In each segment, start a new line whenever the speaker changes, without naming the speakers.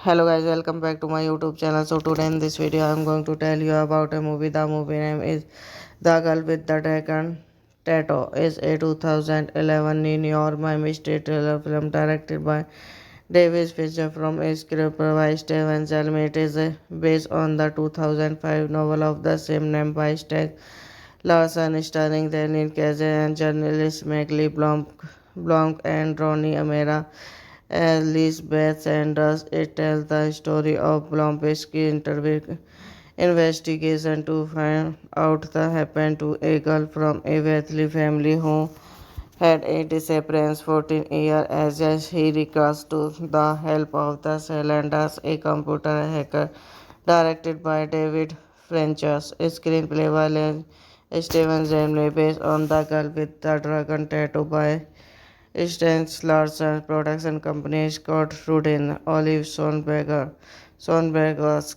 Hello guys, welcome back to my YouTube channel. So today in this video I am going to tell you about a movie. The movie name is The Girl with the Dragon Tattoo. Is a 2011 New York Miami State thriller film directed by David Fincher from a script by Steven Zelmi. It is based on the 2005 novel of the same name by Stieg Larsson, starring Daniel Cage and journalist Megli Blomk and Ronnie Amera as Lisbeth Sanders. It tells the story of Blomk's investigation to find out what happened to a girl from a wealthy family who had a disappearance 14 years as he recurs to the help of the Salanders, a computer hacker directed by David Fincher's screenplay by Steven Zemley based on The Girl with the Dragon Tattoo by Stans Larsen production company Scott Rudin, Olive Sonberger,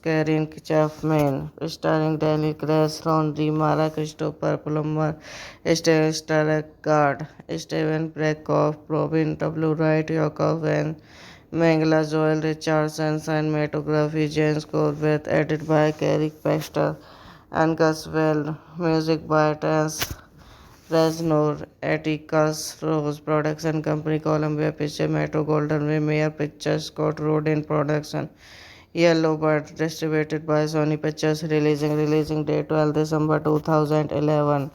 Karen Chapman, starring Daniel Craig, Ron Mara, Christopher Plummer, Stellan Skarsgård, Steven Brekoff, Robin W. Wright, Yakov and Mangala Joel Richardson, cinematography James Corbett, edited by Carrick Baxter and Gus Well, music by Terence Reznor, Atticus Ross Production Company, Columbia Pictures, Metro Golden Way, Mayer Pictures, Scott Rudin Production, Yellow Bird, distributed by Sony Pictures, releasing date 12 December 2011.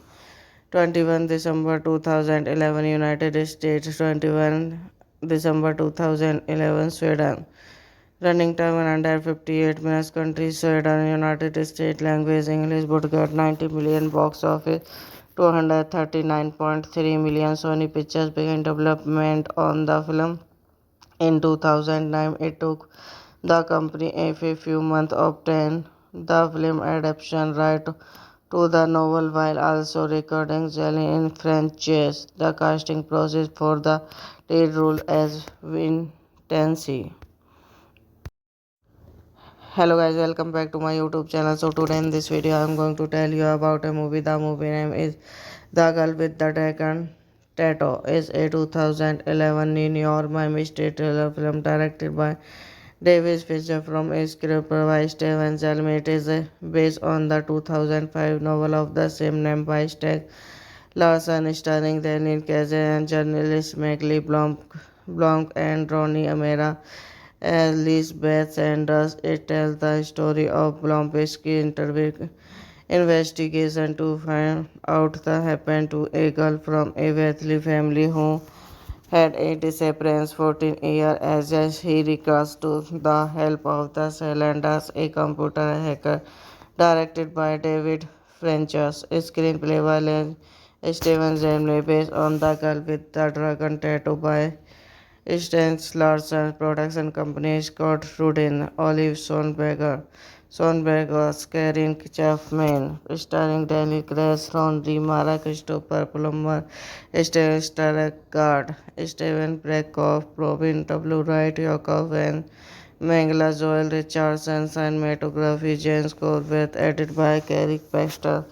21 December 2011 United States, 21 December 2011 Sweden. Running time 158 minutes. Country Sweden, United States. Language English. Budget 90 million. Box office 239.3 million. Sony Pictures began development on the film in 2009. It took the company a few months to obtain the film adaptation right to the novel while also recording Jelly in French. The casting process for the lead role as Vincenzi. Hello guys, welcome back to my YouTube channel. So today in this video I am going to tell you about a movie. The movie name is The Girl with the Dragon Tattoo. Is a 2011 New York Miami State thriller film directed by David Fincher from a script by Steven Zelmi. It is based on the 2005 novel of the same name by Stieg Larsson, starring Daniel Cage and journalist Megli Blomk and Ronnie Amera as Lisbeth Sanders. It tells the story of Blomk's investigation to find out what happened to a girl from a wealthy family who had a disappearance 14 years as he recurs to the help of the Salanders, a computer hacker directed by David Fincher's screenplay by Steven Zemley based on The Girl with the Dragon Tattoo by Stans Larsen production company Scott Rudin, Olive Sonberger. Sonberg was Karen Chapman, starring Daniel Grace, Ron Mara, Christopher Plummer, Steven Stargard, Steven Brekoff, Robin W. Wright, Yakov, and Mangala Joel Richardson, cinematography James Corbett, edited by Carrie Baxter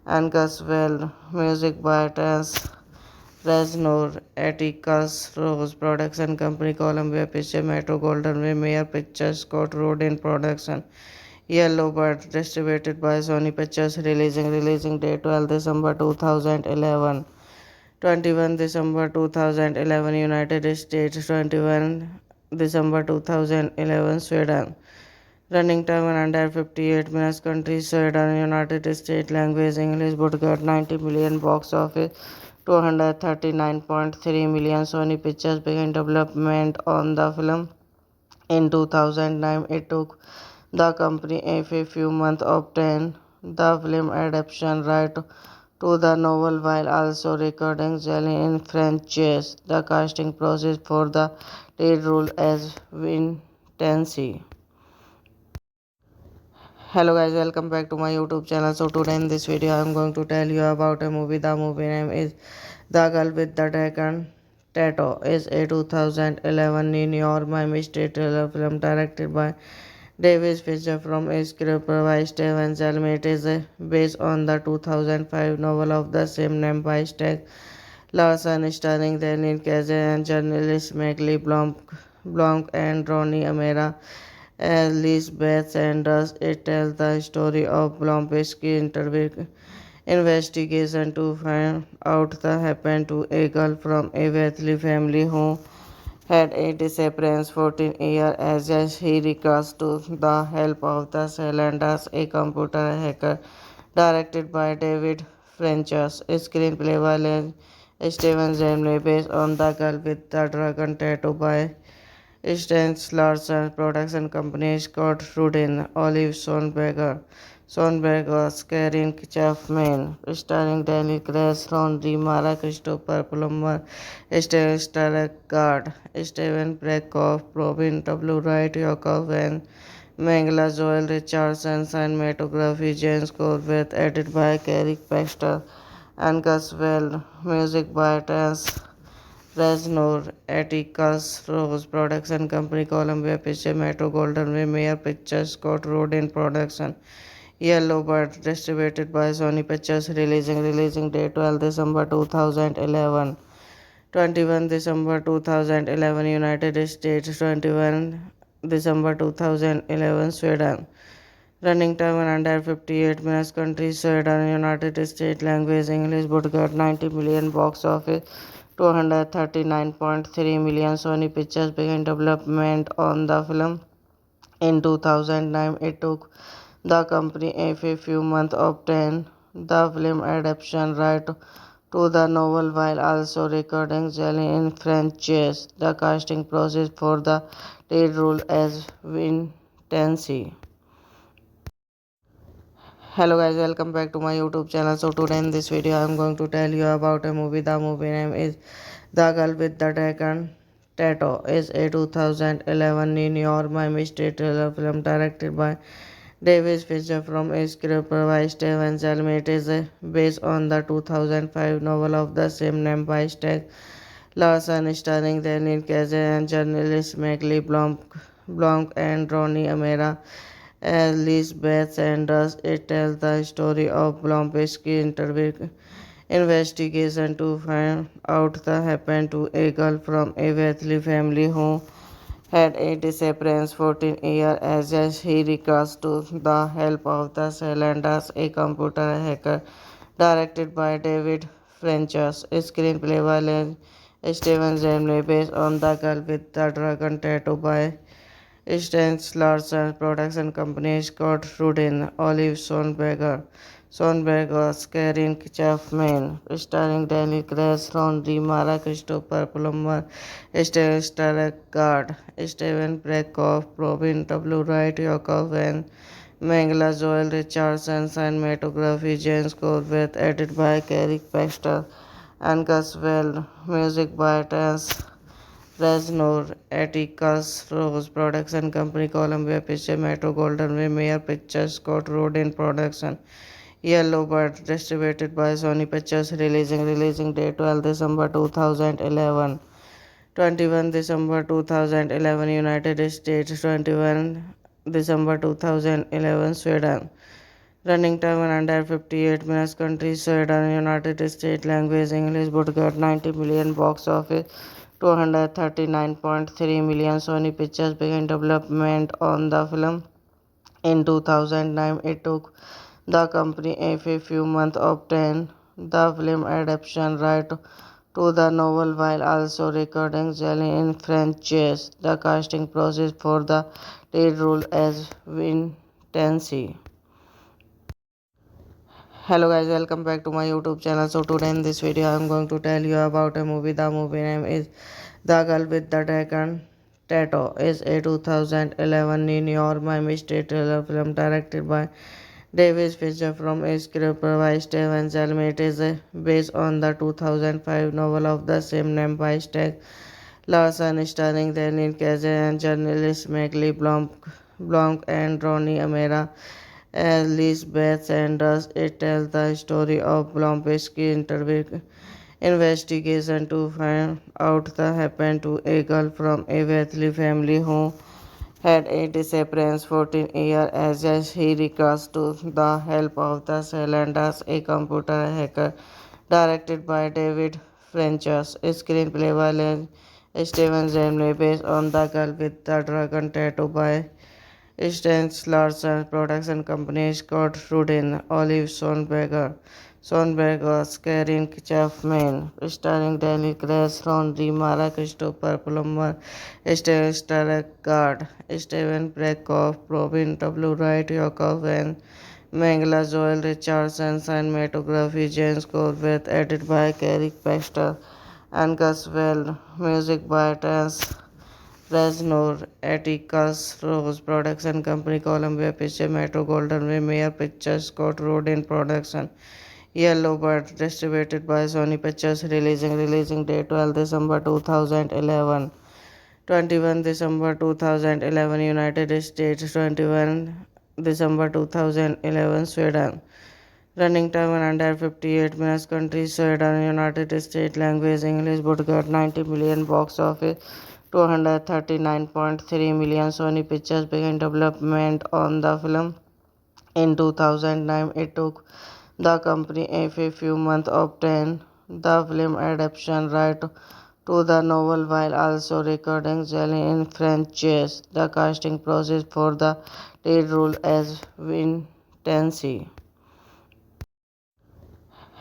and Gus Well, music by Terence Reznor, Atticus Rose, production company Columbia Pictures, Metro Golden Way, Mayer Pictures, Scott Rudin production, Yellow Bird, distributed by Sony Pictures, releasing date 12 December 2011. 21 December 2011 United States, 21 December 2011 Sweden. Running time 158 minutes. Country Sweden, United States. Language English. Budget 90 million. Box office 239.3 million. Sony Pictures began development on the film in 2009. It took the company a few months to obtain the film adaptation right to the novel while also recording Jelly in French chess. The casting process for the lead role as Vincenzi. Hello guys, welcome back to my YouTube channel. So today in this video I am going to tell you about a movie. The movie name is The Girl with the Dragon Tattoo. Is a 2011 New York Miami State thriller film directed by David Fincher from a script by Steven Zelmi. It is based on the 2005 novel of the same name by Steg Larson, starring Daniel Cage and journalist Megli Blanc and Ronnie Amera. Elizabeth Sanders. It tells the story of Blomsky investigation to find out what happened to a girl from a wealthy family who had a disappearance 14 years as he recurs to the help of the Salanders, a computer hacker, directed by David Fincher's screenplay by Steven Zemley, based on The Girl with the Dragon Tattoo by Stans Larsen production company Scott Rudin, Olive Sonberger. Sonberg was Karen Chapman, starring Daniel Grace, Ron Mara, Christopher Plummer, Steven Stargard, Steven Brekoff, Robin W. Wright, Yakov, and Mangala Joel Richardson, cinematography James Corbett, edited by Carrie Baxter and Gus Well, music by Terence Reznor, Atticus Rose, production company Columbia Pictures, Metro Golden Way, Mayer Pictures, Scott Rudin production, Yellow Bird, distributed by Sony Pictures, releasing date 12 December 2011. 21 December 2011 United States, 21 December 2011 Sweden. Running time 158 minutes. Country Sweden, United States. Language English. Budget 90 million. Box office 239.3 million. Sony Pictures began development on the film in 2009. It took the company a few months to obtain the film adaptation right to the novel while also recording Jelly in French chess. The casting process for the lead role as Vincenzi. Hello guys, welcome back to my YouTube channel. So today in this video I am going to tell you about a movie. The movie name is The Girl with the Dragon Tattoo. Is a 2011 New York Miami State thriller film directed by David Fincher from a script by Steven Zelmi. It is based on the 2005 novel of the same name by Steg Larson, starring Daniel Cage and journalist Megli Blanc and Ronnie Amera. Elizabeth Sanders. It tells the story of Blomsky investigation to find out what happened to a girl from a wealthy family who had a disappearance 14 years as he recurs to the help of the Salanders, a computer hacker, directed by David Fincher's screenplay by Steven Zemley, based on The Girl with the Dragon Tattoo by Stans Larsen production company Scott Rudin, Olive Sonberger. Sonberg was Karen Chapman, starring Daniel Grace, Ron Mara, Christopher Plummer, Steven Stargard, Steven Brekoff, Robin W. Wright, Yakov, and Mangala Joel Richardson, cinematography James Corbett, edited by Carrie Baxter and Gus Well, music by Terence Reznor, Atticus Rose Production Company, Columbia Pictures, Metro Golden Way, Mayer Pictures, Scott Road in Production, Yellow Bird, distributed by Sony Pictures, releasing date 12 December 2011. 21 December 2011 United States, 21 December 2011 Sweden. Running time 158 minutes. Country Sweden, United States. Language English. Budget 90 million. Box office 239.3 million. Sony Pictures began development on the film in 2009. It took the company a few months to obtain the film adaptation right to the novel while also recording Jelly in French. The casting process for the lead role as Vin Tansey. Hello guys, welcome back to my YouTube channel. So today in this video I am going to tell you about a movie. The movie name is The Girl with the Dragon Tattoo. Is a 2011 New York Miami State thriller film directed by David Fincher from a script by Steven Zelmi. It is based on the 2005 novel of the same name by Stieg Larsson, starring Daniel Cage and journalist Megli Blomk and Ronnie Amera as Lisbeth Sanders. It tells the story of Blomk's investigation to find out what happened to a girl from a wealthy family who had a disappearance 14 years as he recurs to the help of the Salanders, a computer hacker, directed by David Fincher's screenplay by Steven Zemley, based on The Girl with the Dragon Tattoo by Stans Larsen, production company Scott Rudin, Olive Sonberger, Karen Chapman, starring Danny Grace, Ron Mara Christopher Plummer, Steven Stargard, Steven Brekoff, Robin W. Wright, Yakov, and Mangala Joel Richardson, cinematography James Corbett, edited by Carrie Baxter and Gus Well, music by Terence Reznor, Atticus Rose Production Company, Columbia Pictures, Metro Golden Way, Mayer Pictures, Scott Road in Production, Yellow Bird, distributed by Sony Pictures, releasing date 12 December 2011. 21 December 2011 United States, 21 December 2011 Sweden. Running time 158 minutes. Country Sweden, United States. Language English. Budget 90 million. Box office 239.3 million. Sony Pictures began development on the film in 2009. It took the company a few months to obtain the film adaptation right to the novel while also recording Jelly in French. The casting process for the lead role as Vin Tansey.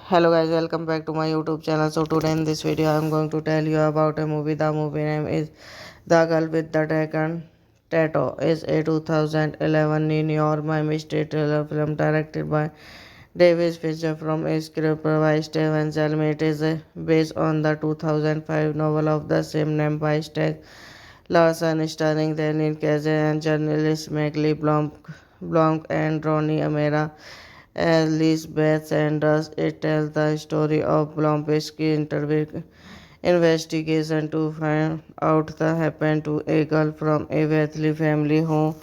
Hello guys, welcome back to my YouTube channel. So today in this video I am going to tell you about a movie. The movie name is The Girl with the Dragon Tattoo. Is a 2011 New York Miami State thriller film directed by David Fincher from a script by Steven Zelmi. It is based on the 2005 novel of the same name by Stieg Larsson, starring Daniel Cage and journalist Megli Blomk and Ronnie Amera as Lisbeth Sanders. It tells the story of Blomk's investigation to find out what happened to a girl from a wealthy family who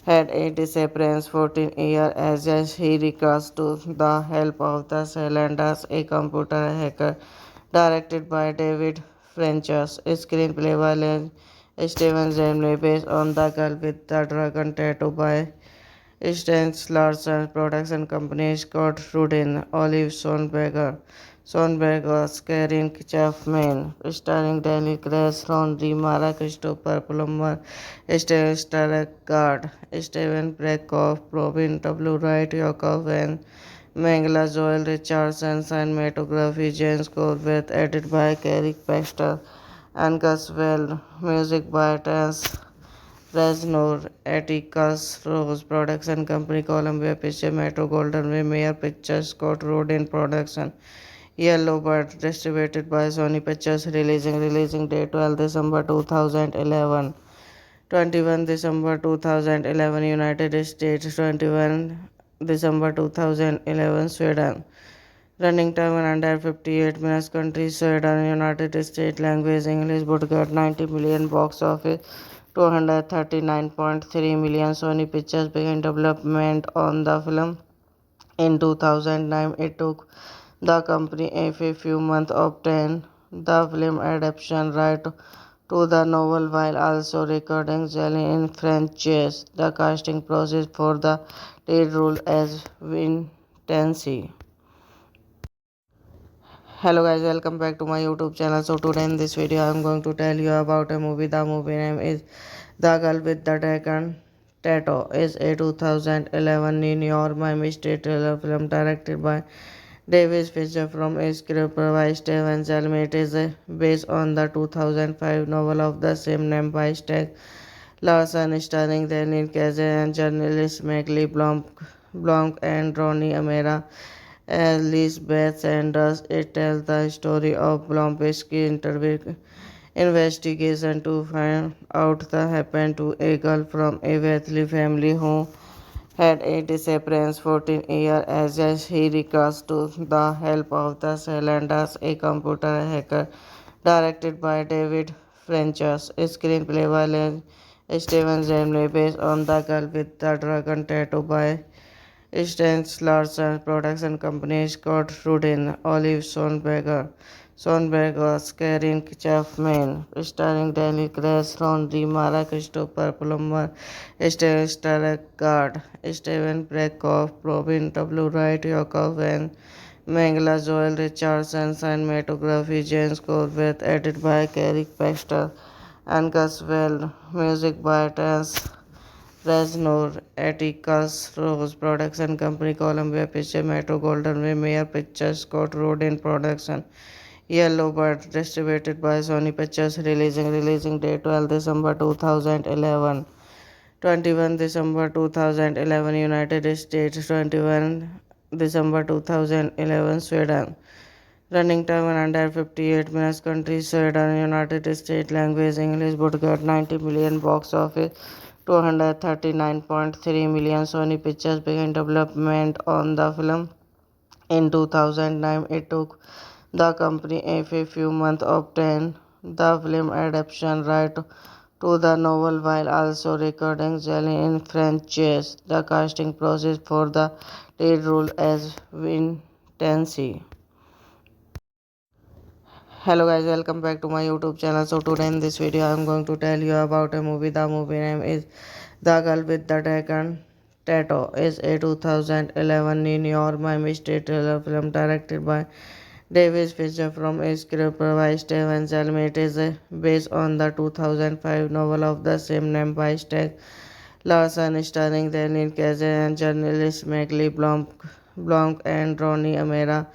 had a disappearance 14 years as he recurs to the help of the Salanders, a computer hacker, directed by David Fincher's screenplay by Steven Zemley, based on The Girl with the Dragon Tattoo by Stans Larsen, production company Scott Rudin, Olive Sonberger, Karen Chapman, starring Danny Grace, Ron Mara Christopher Plummer, Steven Stargard, Steven Brekoff, Robin W. Wright, Yakov, and Mangala Joel Richardson, cinematography James Corbett, edited by Carrie Baxter and Gus Well, music by Terence Reznor, Atticus Rose Production Company, Columbia Pictures, Metro Golden Way, Mayer Pictures, Scott Road in Production, Yellow Bird, distributed by Sony Pictures, releasing date 12 December 2011. 21 December 2011 United States, 21 December 2011 Sweden. Running time 158 minutes. Country Sweden, United States. Language English. Would get 90 million. Box office 239.3 million. Sony Pictures began development on the film in 2009. It took the company a few months to obtain the film adaptation right to the novel while also recording Jelly in French chess. The casting process for the lead role as Vincenzi. Hello guys, welcome back to my YouTube channel. So today in this video I am going to tell you about a movie. The movie name is The Girl with the Dragon Tattoo. Is a 2011 New York Miami State thriller film directed by Davis Fisher from a script by Steven Zelmi. It is based on the 2005 novel of the same name by Steg Larson, starring Daniel Cage and journalist Megli Blanc and Ronnie Amera. Elizabeth Sanders. It tells the story of Blomkowski's investigation to find out what happened to a girl from a wealthy family who had a disappearance 14 years as he recurs to the help of the Salanders, a computer hacker directed by David Fincher's screenplay by Steven Zemley based on The Girl with the Dragon Tattoo by Stans Larsen production company Scott Rudin, Olive Sonberger, Karen Chapman, starring Daniel Craig, Ron Mara, Christopher Plummer, Stellan Skarsgård, Steven Brekoff, Robin W. Wright, Yakov and Mangala Joel Richardson, cinematography James Corbett, edited by Carrie Baxter and Gus Well, music by Terence Reznor, Atticus Ross Production Company, Columbia Pictures, Metro Golden Way, Mayer Pictures, Scott Rudin Production, Yellow Bird, distributed by Sony Pictures, releasing date 12 December 2011, 21 December 2011, United States, 21 December 2011, Sweden. Running time 158 minutes. Country Sweden, United States. Language English. Would get 90 million. Box office 239.3 million. Sony Pictures began development on the film in 2009. It took the company a few months to obtain the film adaptation right to the novel while also recording Jelly in French chess. The casting process for the lead role as Vincenzi. Hello guys, welcome back to my YouTube channel. So today in this video I am going to tell you about a movie. The movie name is The Girl with the Dragon Tattoo. Is a 2011 New York Miami State thriller film directed by Davis Fisher from a script by Steven Zelmi. It is based on the 2005 novel of the same name by Steg Larson, starring Daniel Cage and journalist Blanc and Ronnie Amera.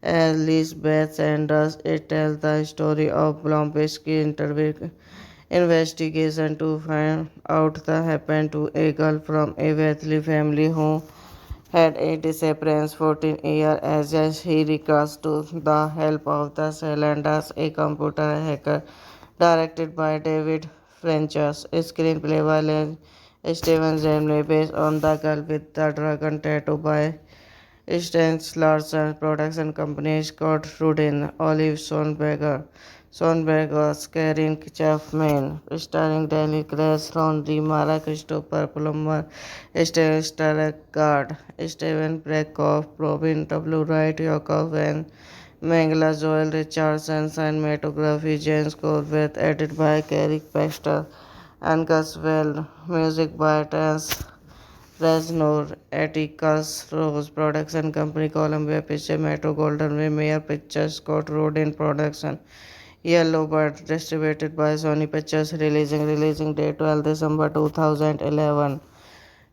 Elizabeth Sanders. It tells the story of Blomkowski's investigation to find out what happened to a girl from a wealthy family who had a disappearance 14 years as he recurs to the help of the Salanders, a computer hacker directed by David Fincher's screenplay by Steven Zemley based on The Girl with the Dragon Tattoo by Stans Larsen production company Scott Rudin, Olive Sonberger, Karen Chapman, starring Daniel Craig, Ron Mara, Christopher Plummer, Stellan Skarsgård, Steven Brekoff, Robin W. Wright, Yakov and Mangala Joel Richardson, cinematography James Corbett, edited by Carrie Baxter and Gus Well, music by Terence Reznor, Atticus Ross Production Company, Columbia Pictures, Metro Golden Way, Mayer Pictures, Scott Rudin Production, Yellow Bird, distributed by Sony Pictures, releasing date 12 December 2011,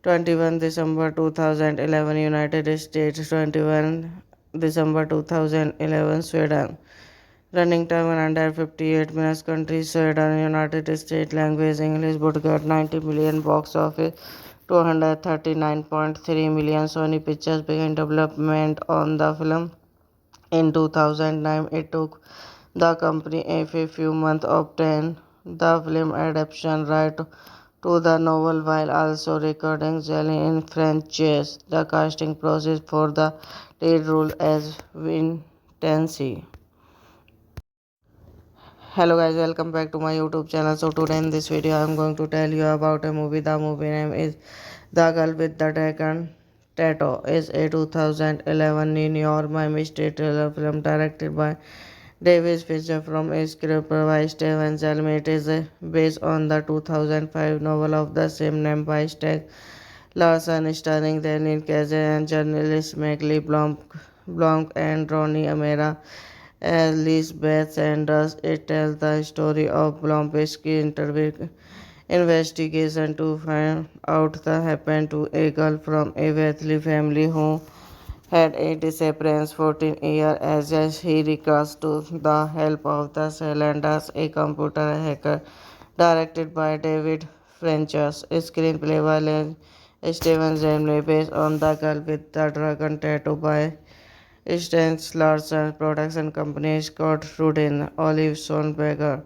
21 December 2011, United States, 21 December 2011, Sweden. Running time 158 minutes. Country Sweden, United States. Language English. Would get 90 million. Box office 239.3 million. Sony Pictures began development on the film in 2009. It took the company a few months to obtain the film adaptation right to the novel while also recording Jelly in French chess. The casting process for the lead role as Vin Tansy. Hello guys, welcome back to my YouTube channel. So today in this video I am going to tell you about a movie. The movie name is The Girl with the Dragon Tattoo. Is a 2011 New York Miami State thriller film directed by Davis Fisher from a script by Steven Zelmi. It is based on the 2005 novel of the same name by Steg Larson, starring Daniel Cage and journalist Megli Blomk and Ronnie Amera as Lisbeth Sanders. It tells the story of Blomk's investigation to find out what happened to a girl from a wealthy family who had a disappearance 14 years as he recurs to the help of the Salanders, a computer hacker directed by David Fincher's screenplay by Steven Zemley based on The Girl with the Dragon Tattoo by Sten Larson production company Scott Rudin, Olive Sonberger,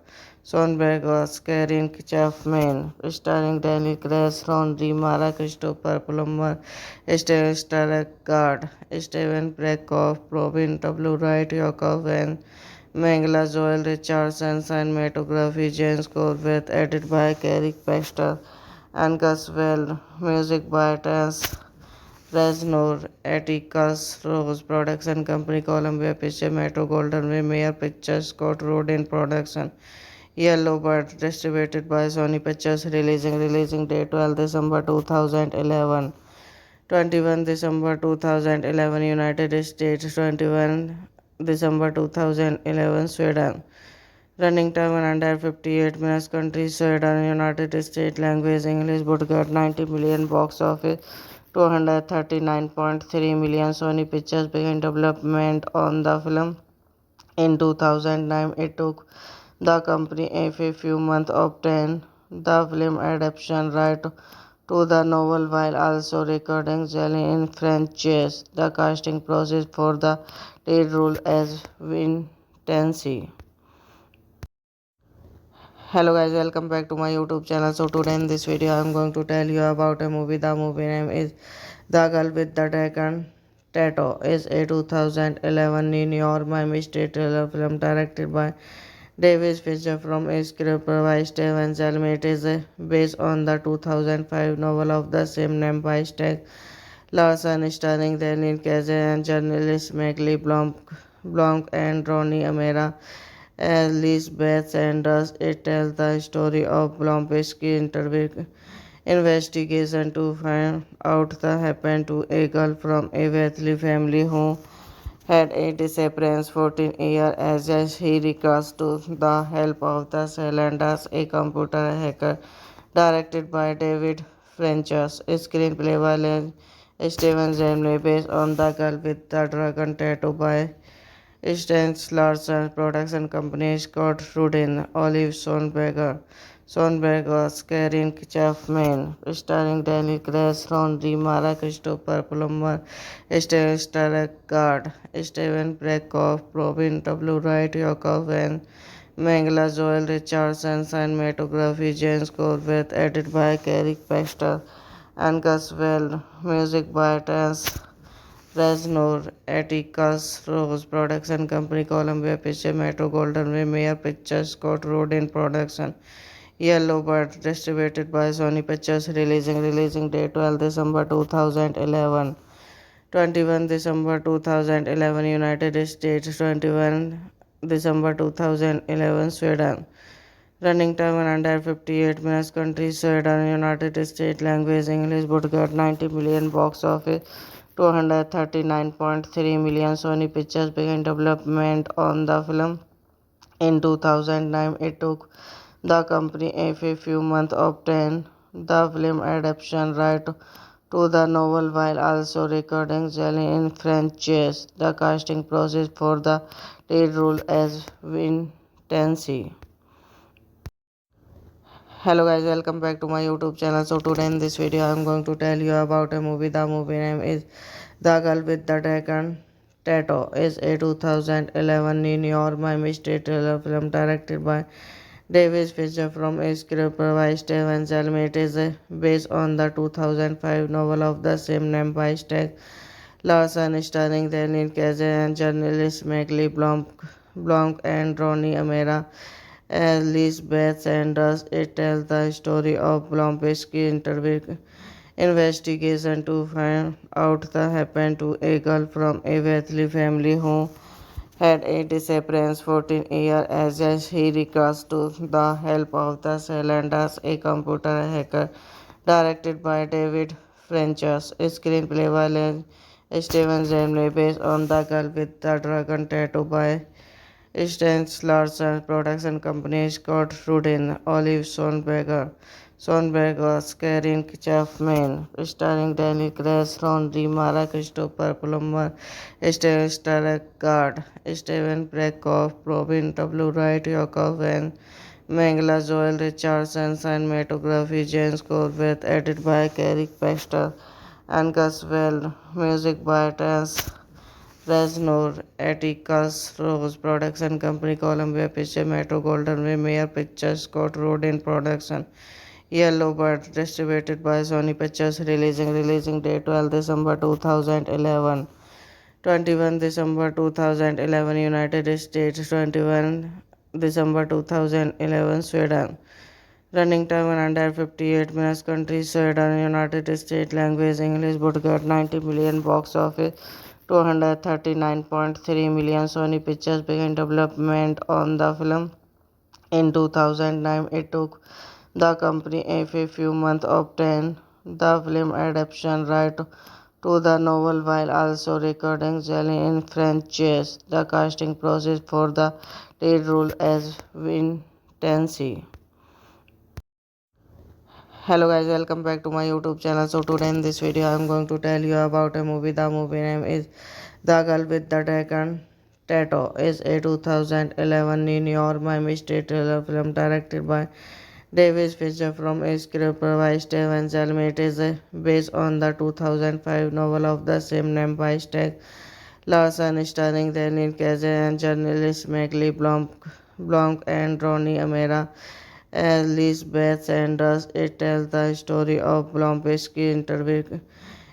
Karen Chapman, starring Daniel Craig, Ron Mara Christopher Plummer, Steven Stargard, Steven Brekoff, Robin W. Wright, Yakov and Mangala Joel Richardson, cinematography James Corbett, edited by Carrie Baxter and Gus Well, music by Terence Reznor, Atticus Ross Production Company, Columbia Pictures, Metro Golden Way, Mayer Pictures, Scott Rudin Production, Yellow Bird, distributed by Sony Pictures, releasing date 12 December 2011, 21 December 2011, United States, 21 December 2011, Sweden. Running time 158 minutes. Country Sweden, United States. Language English. Budget 90 million. Box office 239.3 million. Sony Pictures began development on the film in 2009. It took the company a few months to obtain the film adaptation right to the novel while also recording Jelly in French. The casting process for the lead role as Vin Tansy. Hello guys, welcome back to my YouTube channel. So today in this video I am going to tell you about a movie. The movie name is The Girl with the Dragon Tattoo. Is a 2011 New York Miami State thriller film directed by Davis Fisher from a script by Steven Zelmi. It is based on the 2005 novel of the same name by Steg Larson, starring Daniel Cage and journalist Blomk and Ronnie Amera as Lisbeth Sanders. It tells the story of Blomk's investigation to find out what happened to a girl from a wealthy family who had a disappearance 14 years as he recurs to the help of the Salanders, a computer hacker directed by David Fincher's screenplay by Steven Zemley based on The Girl with the Dragon Tattoo by Sten Larson production company Scott Rudin, Olive Sonberger, Karen Chapman, starring Daniel Craig, Ron Mara Christopher Plummer, Steven Stargard, Steven Brekoff, Robin W. Wright, Yakov and Mangala Joel Richardson, cinematography James Corbett, edited by Carrie Baxter and Gus Well, music by Terence Reznor, Atticus Ross Production Company, Columbia Pictures, Metro Golden Way, Mayer Pictures, Scott Rudin Production, Yellow Bird, distributed by Sony Pictures, releasing date 12 December 2011, 21 December 2011, United States, 21 December 2011, Sweden. Running time 158 minutes. Country Sweden, United States. Language English. Budget 90 million. Box office 239.3 million. Sony Pictures began development on the film in 2009. It took the company a few months to obtain the film adaptation right to the novel while also recording Jelly in French. The casting process for the lead role as Vin Tansy. Hello guys, welcome back to my YouTube channel. So today in this video I am going to tell you about a movie. The movie name is The Girl with the Dragon Tattoo. Is a 2011 New York Miami State thriller film directed by Davis Fisher from a script by Steven Zelmi. It is based on the 2005 novel of the same name by Steg Larson, starring Daniel Cage and journalist Megli Blanc and Ronnie Amera as Lisbeth Sanders. It tells the story of Blomkowski's investigation to find out what happened to a girl from a wealthy family who had a disappearance 14 years as he recurs to the help of the Salanders, a computer hacker directed by David Frenchers. Screenplay by Steven Zemley based on The Girl with the Dragon Tattoo by Stans Larsen. Production company Scott Rudin, Olive Sonberger, Karen Chapman, starring Daniel Craig, Ron Mara, Christopher Plummer, Stellan Skarsgård, Steven Prekoff, Robin W. Wright, Yakov and Mangala Joel Richardson. Cinematography James Corbett, edited by Carrie Baxter and Gus Well. Music by Terence Reznor, Atticus Ross. Production company Columbia Pictures, Metro Golden Way, Mayer Pictures, Scott Rudin Production. Yellow Bird, distributed by Sony Pictures. Releasing date 12 December 2011. 21 December 2011 United States, 21 December 2011 Sweden. Running time 158 minutes. Country Sweden. United States. Language English. Budget 90 million. Box office 239.3 million. Sony Pictures began development on the film in 2009. It took the company a few months to obtain the film adaptation right to the novel while also recording Jelly in French chess. The casting process for the lead role as Vincenzi. Hello guys, welcome back to my YouTube channel. So today in this video I am going to tell you about a movie. The movie name is The Girl with the Dragon Tattoo. Is a 2011 New York Miami State thriller film directed by David Fincher from a script by Steven Zelmi. It is based on the 2005 novel of the same name by Steg Larson, starring Daniel Cage and journalist Megli Blanc and Ronnie Amera as Lisbeth Sanders. It tells the story of Blomkowski's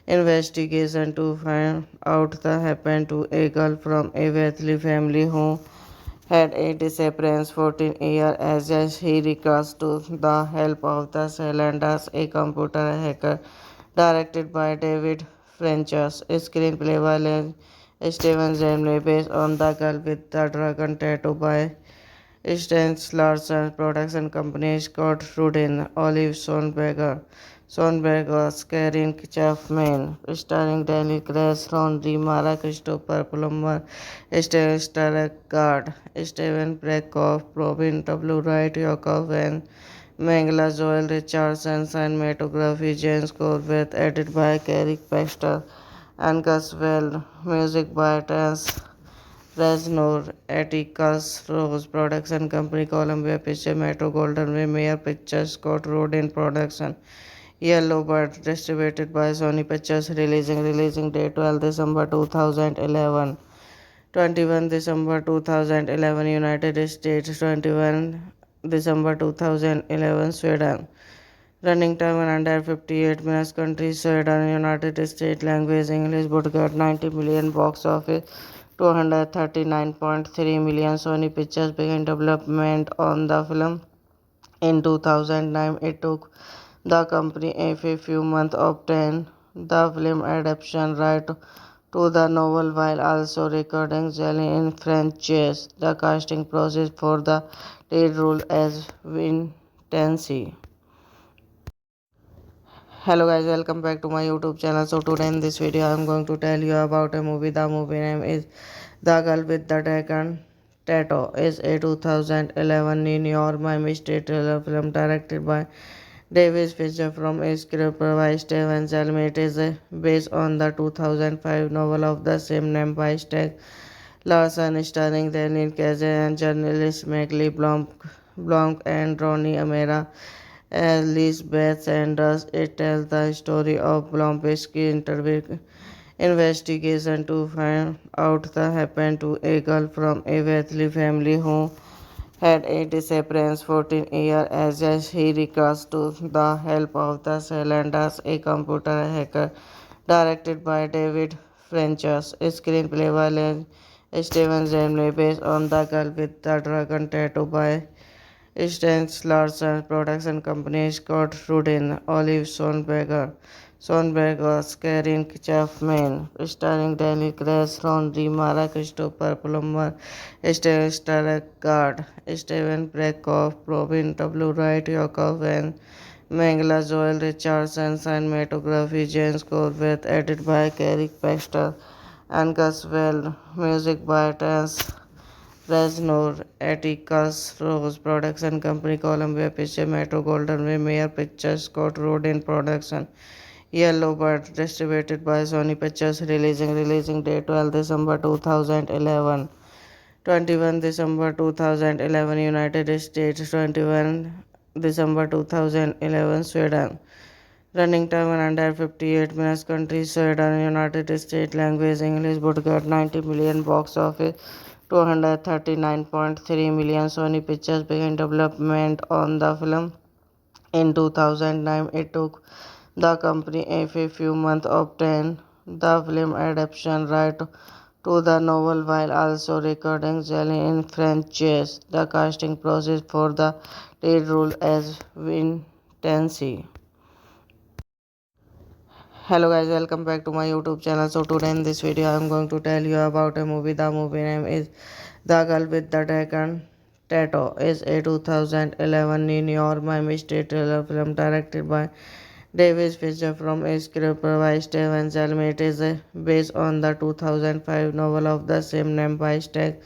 investigation to find out what happened to a girl from a wealthy family who had a disappearance 14 years as he recurs to the help of the Salanders, a computer hacker directed by David Frenchers. Screenplay by Steven Zemley based on The Girl with the Dragon Tattoo by Stans Larsen. Production company Scott Rudin, Olive Sonberger, Karen Chapman, starring Daniel Craig, Ron Mara, Christopher Plummer, Stellan Skarsgård, Steven Prekoff, Robin W. Wright, Yakov and Mangala Joel Richardson. Cinematography James Corbett, edited by Carrie Baxter and Gus Well. Music by Terence Reznor, Atticus Ross. Production company Columbia Pictures, Metro Golden Way, Mayer Pictures, Scott Rudin Production. Yellow Bird, distributed by Sony Pictures. Releasing date 12 December 2011. 21 December 2011 United States, 21 December 2011 Sweden. Running time 158 minutes. Country Sweden. United States. Language English. Budget 90 million. Box office 239.3 million. Sony Pictures began development on the film in 2009. It took the company a few months to obtain the film adaptation right to the novel while also recording Jelly in French chess. The casting process for the lead role as Vincenzi. Hello guys, welcome back to my YouTube channel. So today in this video I am going to tell you about a movie. The movie name is The Girl with the Dragon Tattoo. Is a 2011 New York Miami State thriller film directed by David Fincher from a script by Steven Zelmi. It is based on the 2005 novel of the same name by Steg Larson, starring Daniel Cage and journalist Megli Blanc and Ronnie Amera as Lisbeth Sanders. It tells the story of Blomkowski's investigation to find out what happened to a girl from a wealthy family who had a disappearance 14 years as he recurs to the help of the Salanders, a computer hacker directed by David French's screenplay by Steven Zemley based on The Girl with the Dragon Tattoo by Sten Larsen. Production company Scott Rudin, Olive Sonberger. Sonberger, Karen Chapman, starring Daniel Craig, Ron Mara, Christopher Plummer, Stellan Skarsgård, Steven Brekoff, Robin W. Wright, Yakov and Mangala Joel Richardson. Cinematography James Corbett, edited by Carrie Baxter and Gus Well. Music by Terence Reznor, Atticus Ross. Production company Columbia Pictures, Metro Golden Way, Mayer Pictures, Scott Rudin Production. Yellow Bird, distributed by Sony Pictures. Releasing date 12 December 2011. 21 December 2011 United States, 21 December 2011 Sweden. Running time 158 minutes. Country Sweden, United States. Language English. Budget 90 million. Box office 239.3 million. Sony Pictures began development on the film in 2009. It took the company a few months to obtain the film adaptation right to the novel while also recording Jelly in French chess. The casting process for the lead role as Vincenzi. Hello guys, welcome back to my YouTube channel. So today in this video I am going to tell you about a movie. The movie name is The Girl with the Dragon Tattoo. Is a 2011 New York Miami State thriller film directed by David Fincher from a script by Steven Zelmi. It is based on the 2005 novel of the same name by Stieg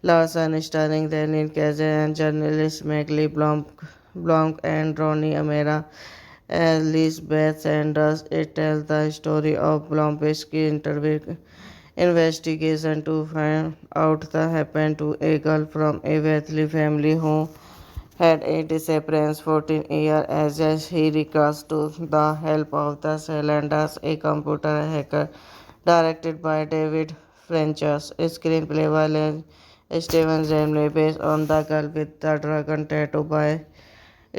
Larsson, starring Daniel Craig and journalist Maggie Blomk and Ronnie Amera as Lisbeth Sanders. It tells the story of Blomk's investigation to find out what happened to a girl from a wealthy family who had a disappearance 14 years as he recurs to the help of the Salanders, a computer hacker. Directed by David Fincher's screenplay by Steven Zemley based on The Girl with the Dragon Tattoo by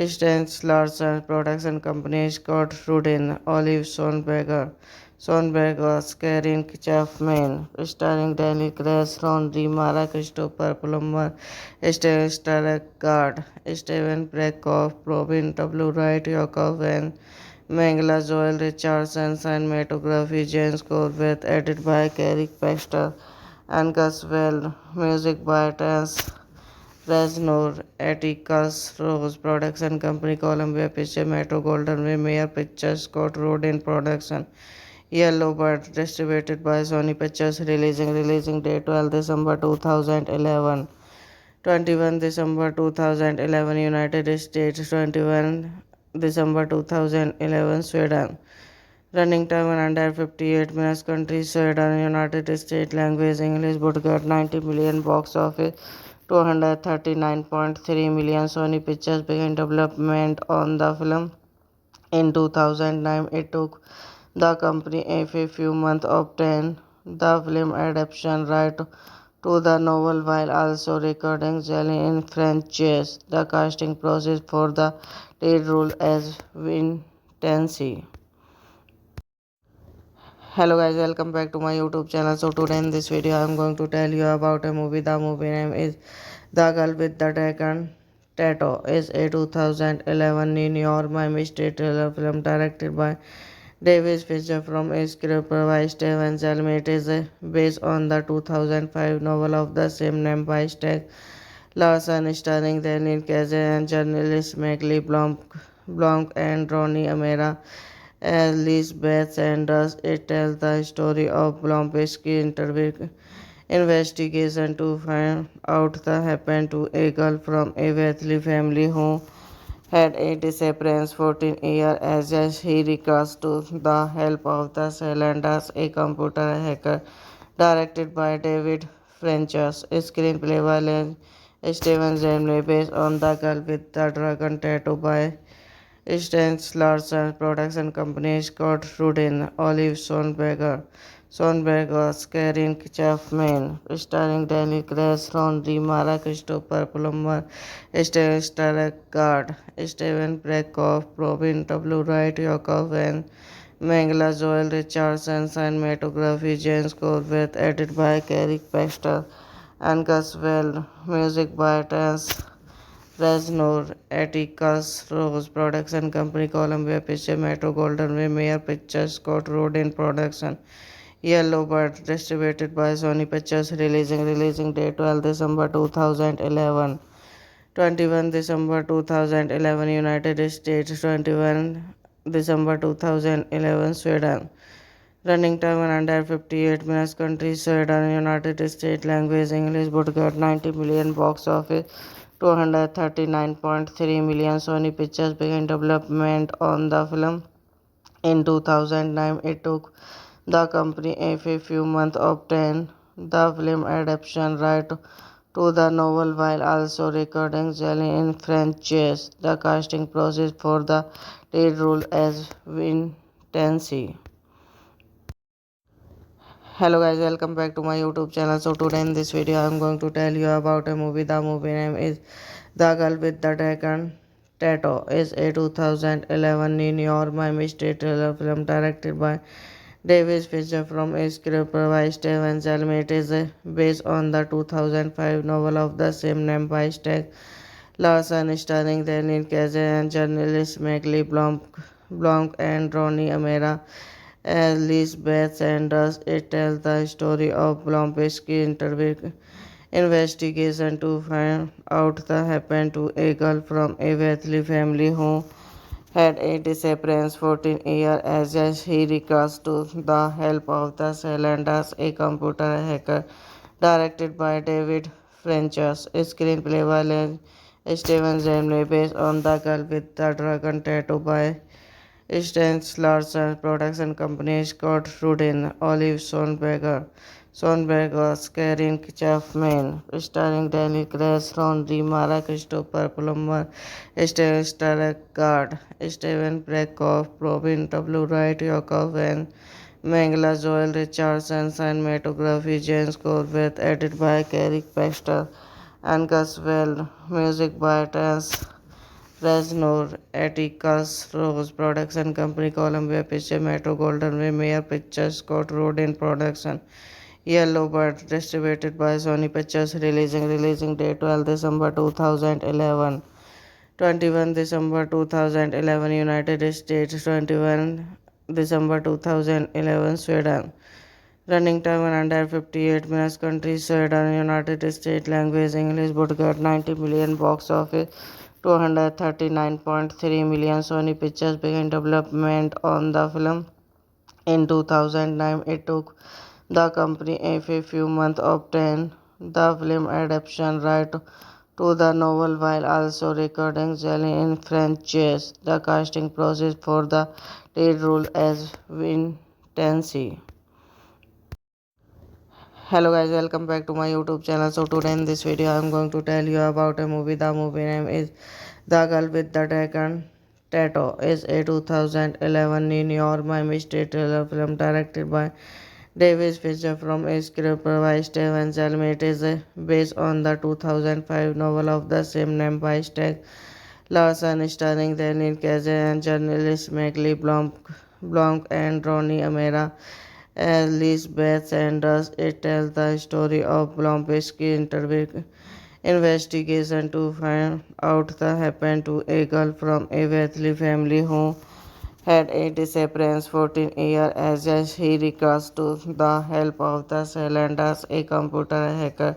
Sten Larsen. Production company Scott Rudin, Olive Sonberger. Sonberger, Karen Chapman, starring Daniel Craig, Ron Mara, Christopher Plummer, Stellan Skarsgård, Steven Brekoff, Robin W. Wright, Yakov and Mangala Joel Richardson. Cinematography James Corbett, edited by Carrie Baxter and Gus Well. Music by Terence Reznor, Atticus Ross. Production company Columbia Pictures, Metro Golden Way, Mayer Pictures, Scott Rudin Production. Yellow Bird, distributed by Sony Pictures. Releasing date 12 December 2011. 21 December 2011 United States, 21 December 2011 Sweden. Running time 158 minutes. Country Sweden, United States. Language English. Budget 90 million. Box office 239.3 million. Sony Pictures began development on the film in 2009. It took the company a few months to obtain the film adaptation right to the novel while also recording Jelly in French chess. The casting process for the lead role as Vincenzi. Hello guys, welcome back to my YouTube channel. So today in this video I am going to tell you about a movie. The movie name is The Girl with the Dragon Tattoo. Is a 2011 New York Miami State thriller film directed by David Fincher from a script by Steven Zelmi. It is based on the 2005 novel of the same name by Stieg Larsson, starring Daniel Craig and journalist Blomk and Ronnie Amera as Lisbeth Sanders. It tells the story of Blomk's investigation to find out what happened to a girl from a wealthy family who had a disappearance 14 years as he recurs to the help of the Salanders, a computer hacker. Directed by David Fincher's screenplay by Steven Zemley based on The Girl with the Dragon Tattoo by Sten Larsen. Production company Scott Rudin, Olive Sonberger, Karen Chapman, starring Daniel Craig, Ron Mara, Christopher Plummer, Stellan Skarsgård, Steven Brekoff, Robin W. Wright, Yakov and Mangala, Joel Richardson, cinematography, James Corbett, edited by Carrick Baxter and Gus Well, music by Terence Reznor, Atticus Ross, production company Columbia Pictures, Metro Golden Way, Mayer Pictures, Scott Rodin production. Yellow Bird, distributed by Sony Pictures, releasing date 12 December 2011. 21 December 2011 United States, 21 December 2011 Sweden. Running time 158 minutes. Country Sweden, United States. Language English. Budget 90 million. Box office 239.3 million. Sony Pictures began development on the film in 2009. It took the company a few months to obtain the film adaptation right to the novel while also recording Jelly in French chess. The casting process for the lead role as Vincenzi. Hello guys, welcome back to my YouTube channel. So today in this video I am going to tell you about a movie. The movie name is The Girl with the Dragon Tattoo. Is a 2011 New York Miami State thriller film directed by David Fincher from a script by Steven Zelmi. It is based on the 2005 novel of the same name by Steg Larson, starring Daniel Cage and journalist Megli Blanc and Ronnie Amera as Lisbeth Sanders. It tells the story of Blomkowski's investigation to find out what happened to a girl from a wealthy family who had a disappearance 14 years as he recurs to the help of the Salanders, a computer hacker. Directed by David Fincher's screenplay by Steven Zemley, based on The Girl with the Dragon Tattoo by Stans Larsen, production company Scott Rudin, Olive Sonberger, Karen Chapman, starring Daniel Craig, Ron Mara, Christopher Plummer, Steven Stargard, Steven Brekoff, Robin W. Wright, Yakov and Mangala, Joel Richardson, cinematography, James Corbett, edited by Carrick Baxter and Gus Well, music by Terence Reznor, Atticus Ross, production company Columbia Pictures, Metro Golden Way, Mayer Pictures, Scott Rodin production. Yellow Bird, distributed by Sony Pictures, releasing date 12 December 2011. 21 December 2011 United States, 21 December 2011 Sweden. Running time 158 minutes. Country Sweden, United States. Language English. Budget 90 million. Box office 239.3 million. Sony Pictures began development on the film in 2009. It took the company a few months to obtain the film adaptation right to the novel while also recording Jelly in French chess. The casting process for the lead role as Vincenzi. Hello guys, welcome back to my YouTube channel. So today in this video I am going to tell you about a movie. The movie name is The Girl with the Dragon Tattoo. Is a 2011 New York Miami State thriller film directed by David Fincher from a script by Steven Zelmi. It is based on the 2005 novel of the same name by Steg Larson, starring Daniel Cage and journalist Megli Blanc and Ronnie Amera as Lisbeth Sanders. It tells the story of Blomkowski's investigation to find out what happened to a girl from a wealthy family who had a disappearance 14 years as he recurs to the help of the Salanders, a computer hacker.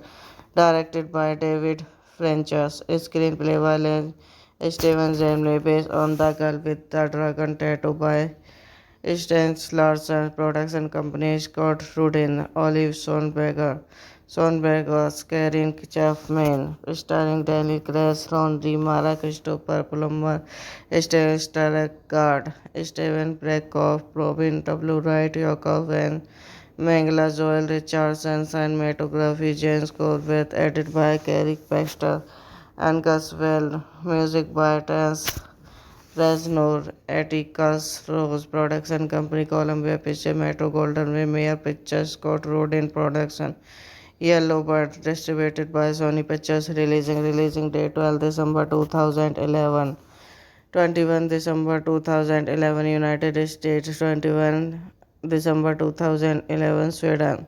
Directed by David Fincher's screenplay by Steven Zemley, based on The Girl with the Dragon Tattoo by Stans Larsen, production company Scott Rudin, Olive Sonberger, Karen Chapman, starring Daniel Craig, Ron Mara, Christopher Plummer, Steven Stargard, Steven Brekoff, Robin W. Wright, Yakov and Mangala, Joel Richardson, cinematography, James Corbett, edited by Carrick Baxter and Gus Well, music by Terence Reznor, Atticus Ross, production company Columbia Pictures, Metro Golden Way, Mayer Pictures, Scott Rodin production. Yellow Bird, distributed by Sony Pictures, releasing date 12 December 2011. 21 December 2011 United States, 21 December 2011 Sweden.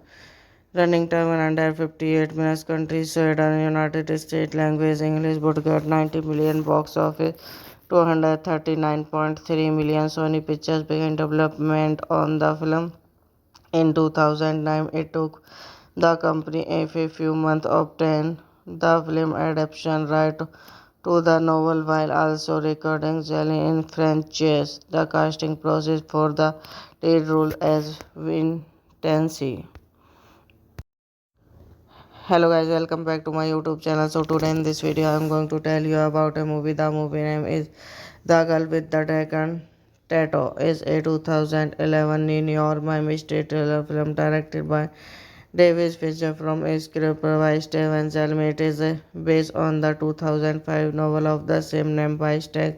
Running time 158 minutes. Country Sweden, United States. Language English. Budget 90 million. Box office 239.3 million. Sony Pictures began development on the film in 2009. It took the company a few months to obtain the film adaptation right to the novel while also recording Jelly in French chess. The casting process for the lead role as Vincenzi. Hello guys, welcome back to my YouTube channel. So today in this video I am going to tell you about a movie. The movie name is The Girl with the Dragon Tattoo. Is a 2011 New York Miami State thriller film directed by Davis Fincher from a script by Steven Zelmi. It is based on the 2005 novel of the same name by Stieg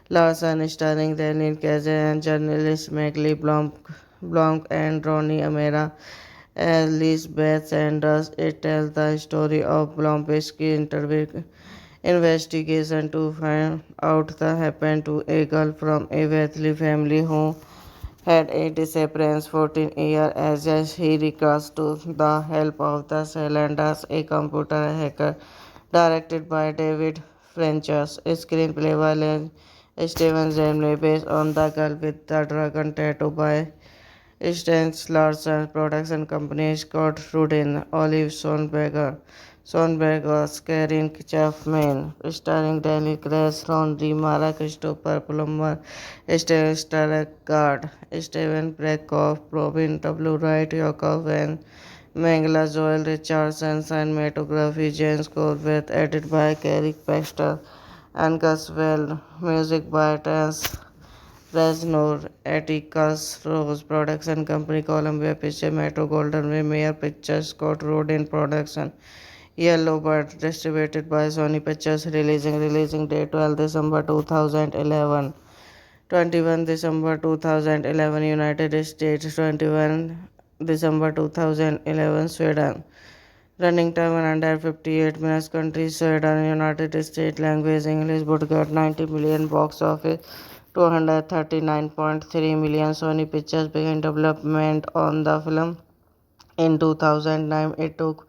Larsson, starring Daniel Cage and journalist Megli Blomk and Ronnie Amera as Lisbeth Sanders. It tells the story of Blomk's investigation to find out what happened to a girl from a wealthy family who had a disappearance 14 years as he recurs to the help of the Salanders, a computer hacker directed by David Fincher's screenplay by Steven Zemley based on The Girl with the Dragon Tattoo by Stans Larsen production company Scott Rudin, Olive Sonberger, Karen Chapman, starring Daniel Craig, Ron Mara Christopher Plummer, Stellan Skarsgård, Steven Brekoff, Robin W. Wright, Yakov and Mangala Joel Richardson, cinematography James Corbett, edited by Carrie Baxter and Gus Well, music by Terence Reznor, Atticus Ross Production Company, Columbia Pictures, Metro Golden Way, Mayer Pictures, Scott Road in Production, Yellow Bird, distributed by Sony Pictures, releasing date 12 December 2011, 21 December 2011 United States, 21 December 2011 Sweden. Running time 158 minutes. Country Sweden, United States. Language English. Budget 90 million. Box office 239.3 million. Sony Pictures began development on the film in 2009. It took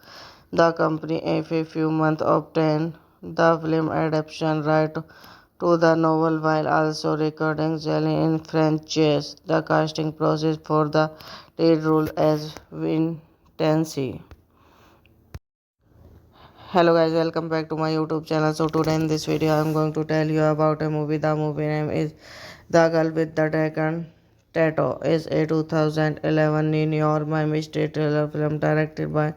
the company a few months to obtain the film adaptation right to the novel while also recording Jelly in French chess. The casting process for the lead role as Vincenzi. Hello guys, welcome back to my YouTube channel. So today in this video I am going to tell you about a movie. The movie name is The Girl with the Dragon Tattoo. Is a 2011 New York Miami State thriller film directed by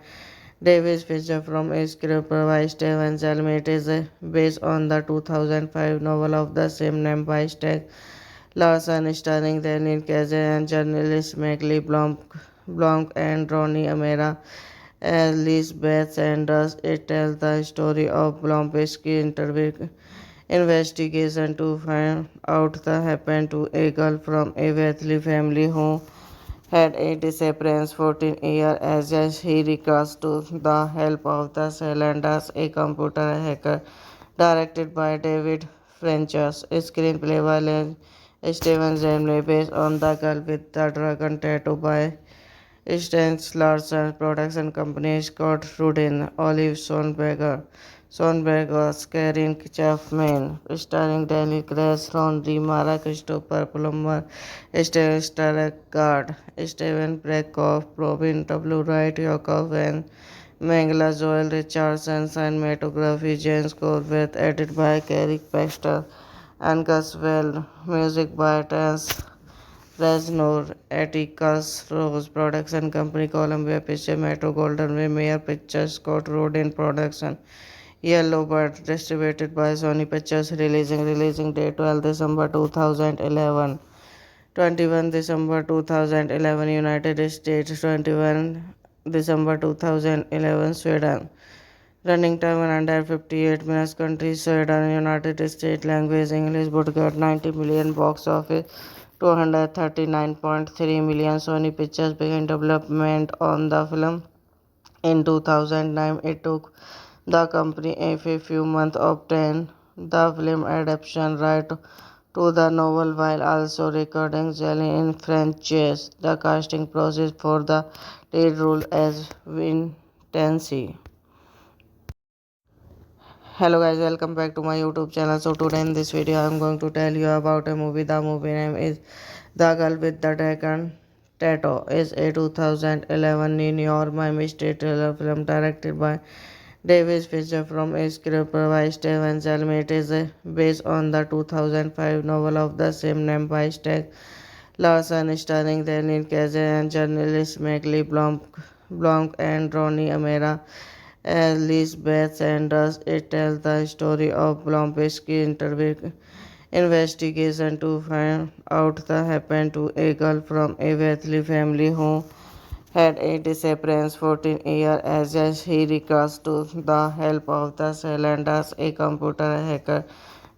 Davis Fincher from a script by Steven Zelmi. It is based on the 2005 novel of the same name by Stieg Larsson, starring Daniel Cage and journalist Megli Blomk and Ronnie Amera as Lisbeth Sanders. It tells the story of Blomk's investigation to find out what happened to a girl from a wealthy family who had a disappearance 14 years as he recurs to the help of the Salanders, a computer hacker directed by David Fincher's screenplay by Steven Zemley based on The Girl with the Dragon Tattoo by Stans Larsen production company Scott Rudin, Olive Sonberger, Karen Chapman, starring Daniel Craig, Ron Mara Christopher Plummer, Stellan Skarsgård, Steven Brekoff, Robin W. Wright, Yakov and Mangala Joel Richardson, cinematography James Corbett, edited by Carrie Baxter and Gus Well, music by Terence Reznor, Atticus Ross Production Company, Columbia Pictures, Metro Golden Way, Mayer Pictures, Scott Road in Production, Yellow Bird, distributed by Sony Pictures, releasing date 12 December 2011, 21 December 2011 United States, 21 December 2011 Sweden. Running time 158 minutes. Country Sweden, United States. Language English. Budget 90 million. Box office 239.3 million. Sony Pictures began development on the film in 2009. It took the company a few months to obtain the film adaptation right to the novel while also recording Jelly in French chess. The casting process for the lead role as Vincenzi. Hello guys, welcome back to my YouTube channel. So today in this video I am going to tell you about a movie. The movie name is The Girl with the Dragon Tattoo. Is a 2011 New York Miami State thriller film directed by Davis Fisher from a script by Steven Zelmi. It is based on the 2005 novel of the same name by Steg Larson, starring Daniel Cage and journalist Megli Blanc and Ronnie Amera as Lisbeth Sanders. It tells the story of Blomkowski's investigation to find out what happened to a girl from a wealthy family who had a disappearance 14 years as he recurs to the help of the Salanders, a computer hacker,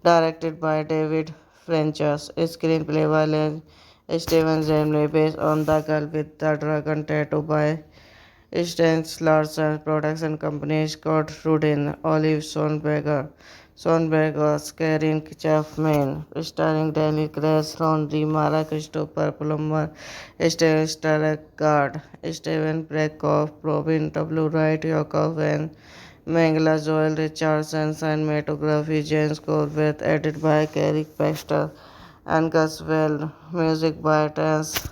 directed by David Fincher's screenplay by Steven Zemley, based on The Girl with the Dragon Tattoo by Stans Larsen, production company Scott Rudin, Olive Sonberger, Karen Chapman, starring Daniel Craig, Ron Mara, Christopher Plummer, Stellan Skarsgård, Steven Prekoff, Robin W. Wright, Yakov and Mangala Joel Richardson, cinematography James Corbett, edited by Carrie Baxter and Gus Well, music by Terence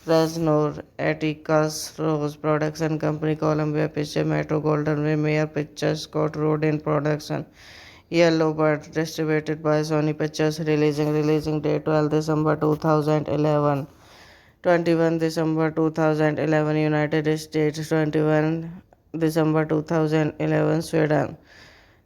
Reznor, Atticus Ross, production company Columbia Pictures, Metro Golden Way, Mayer Pictures, Scott Rudin production, Yellow Bird, distributed by Sony Pictures, releasing date 12 December 2011, 21 December 2011 United States, 21 December 2011 Sweden.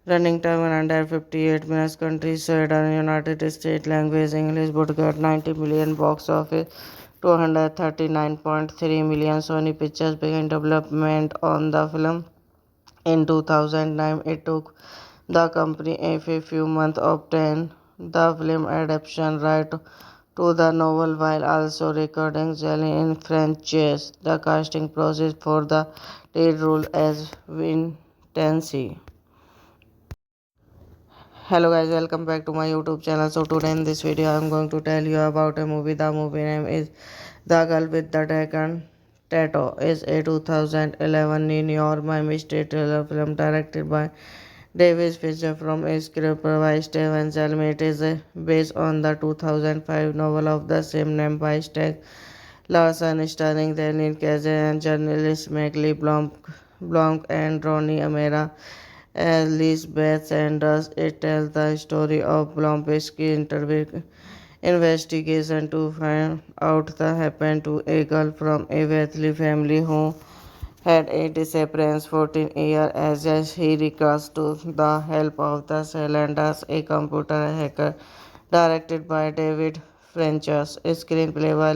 Running time 158 minutes. Country Sweden, United States. Language English. Budget 90 million. Box office 239.3 million. Sony Pictures began development on the film in 2009. It took the company a few months to obtain the film adaptation right to the novel while also recording Jelly in French chess. The casting process for the lead role as Vincenzi. Hello guys, welcome back to my YouTube channel. So today in this video I am going to tell you about a movie. The movie name is The Girl with the Dragon Tattoo. Is a 2011 New York Miami State thriller film directed by Davis Fisher from a script by Steven Zelmi. It is based on the 2005 novel of the same name by Steg Larson, starring Daniel Cage and journalist Megli Blanc and Ronnie Amera as Lisbeth Sanders. It tells the story of Blomkowski's investigation to find out what happened to a girl from a wealthy family who had a disappearance 14 years as he recurs to the help of the Salanders, a computer hacker, directed by David Fincher's screenplay by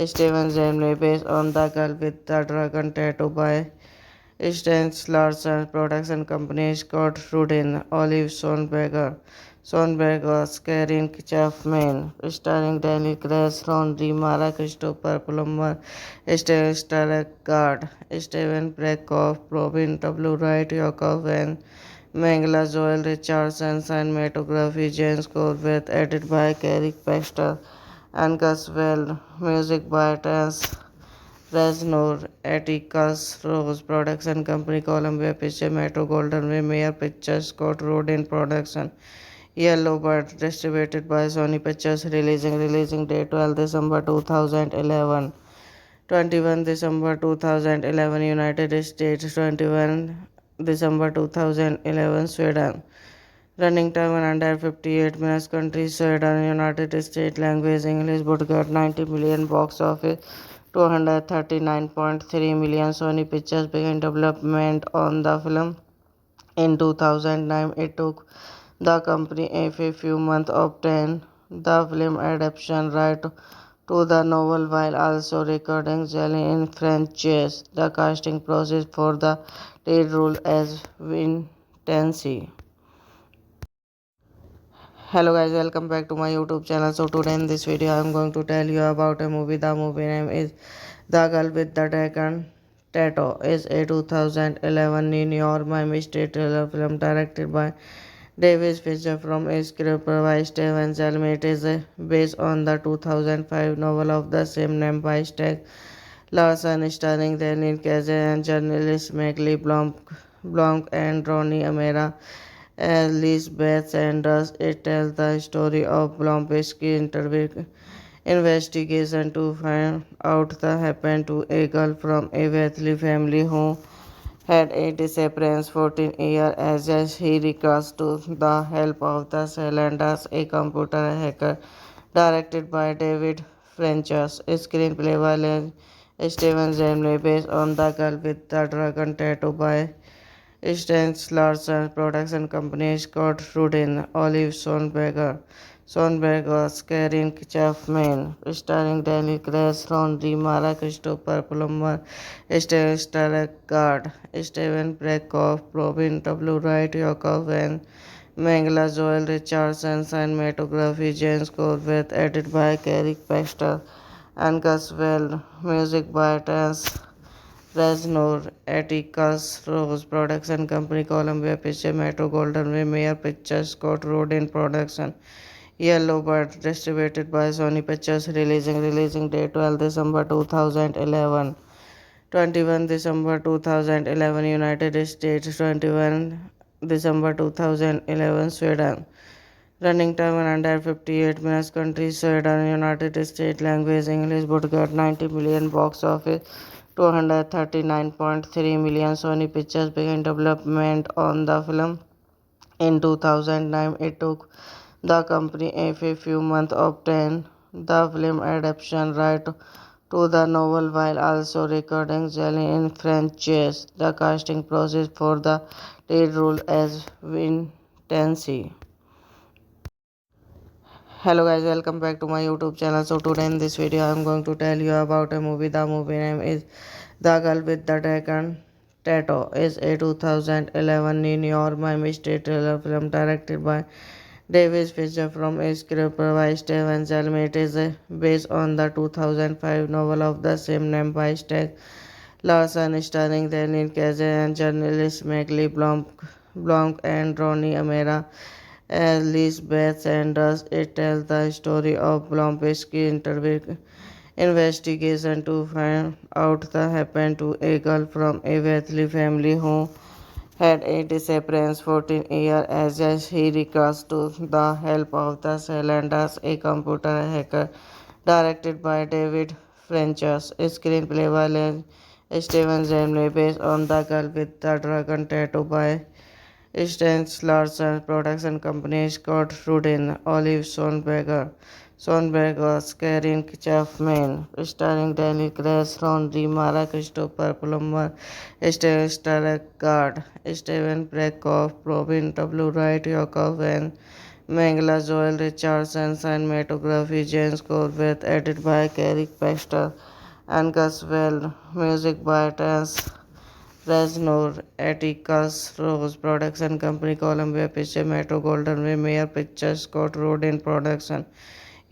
Steven Zemley, based on The Girl with the Dragon Tattoo by Stans Larsen, production company Scott Rudin, Olive Sonberger, Karen Chapman, starring Daniel Craig, Ron Mara, Christopher Plummer, Stellan Skarsgård, Steven Prekoff, Robin W. Wright, Yakov and Mangala Joel Richardson, cinematography James Corbett, edited by Carrie Baxter and Gus Well, music by Terence Reznor, Atticus Ross, production company Columbia Pictures, Metro Golden Way, Mayer Pictures, Scott Rudin production, Yellow Bird, distributed by Sony Pictures, releasing date 12 December 2011, 21 December 2011 United States, 21 December 2011 Sweden. Running time 158 minutes. Country Sweden, United States. Language English. Budget 90 million. Box office 239.3 million. Sony Pictures began development on the film in 2009. It took the company a few months to obtain the film adaptation right to the novel while also recording Jelly in French chess. The casting process for the lead role as Vincenzi. Hello guys, welcome back to my YouTube channel. So today in this video I am going to tell you about a movie. The movie name is The Girl with the Dragon Tattoo. Is a 2011 New York Miami State thriller film directed by Davis feature from a scriptwriter by Steven Zelmi. It is based on the 2005 novel of the same name by Stieg Larsson, starring Daniel Craig and journalist Maggie Blomk and Ronnie Amera as Lisbeth Sanders. It tells the story of Blomk's investigation to find out what happened to a girl from a wealthy family who had a disappearance 14 years as he recurs to the help of the Salanders, a computer hacker, directed by David Fincher's screenplay by Steven Zemley, based on The Girl with the Dragon Tattoo by Sten Larsen, production company Scott Rudin, Olive Sonberger, Karen Chapman, starring Daniel Craig, Ron Mara, Christopher Plummer, Stellan Skarsgård, Steven Brekoff, Robin W. Wright, Yakov and Mangala, Joel Richardson, cinematography, James Corbett, edited by Carrie Baxter and Gus Well, music by Terence Reznor, Atticus Ross, production company Columbia Pictures, Metro Golden Way, Mayer Pictures, Scott Rudin production, Yellow Bird, distributed by Sony Pictures, releasing date 12 December 2011, 21 December 2011 United States, 21 December 2011 Sweden. Running time 158 minutes. Country Sweden, United States. Language English. Budget 90 million. Box office 239.3 million. Sony Pictures began development on the film in 2009. It took the company a few months to obtain the film adaptation right to the novel while also recording Jelly in French chess. The casting process for the lead role as Vincenzi. Hello guys, welcome back to my YouTube channel. So today in this video I am going to tell you about a movie. The movie name is The Girl with the Dragon Tattoo. Is a 2011 New York Miami State thriller film directed by Davis Fisher from a script by Steven Zelmi. It is based on the 2005 novel of the same name by Stieg Larsson, starring Daniel Craig and journalist Maggie Blomk and Ronnie Amera as Lisbeth Sanders. It tells the story of Blomk's investigation to find out what happened to a girl from a wealthy family who had a disappearance 14 years as he recurs to the help of the Salanders, a computer hacker, directed by David Fincher's screenplay by Steven Zemley, based on The Girl with the Dragon Tattoo by Sten Larsen, production company Scott Rudin, Olive Sonberger, Karen Chapman, starring Daniel Craig, Ron Mara, Christopher Plummer, Stellan Skarsgård, Steven Brekoff, Robin W. Wright, Yakov and Mangala, Joel Richardson, cinematography, James Corbett, edited by Carrie Baxter and Gus Well, music by Terence Reznor, Atticus Ross, production company Columbia Pictures, Metro Golden Way, Mayer Pictures, Scott Rudin production,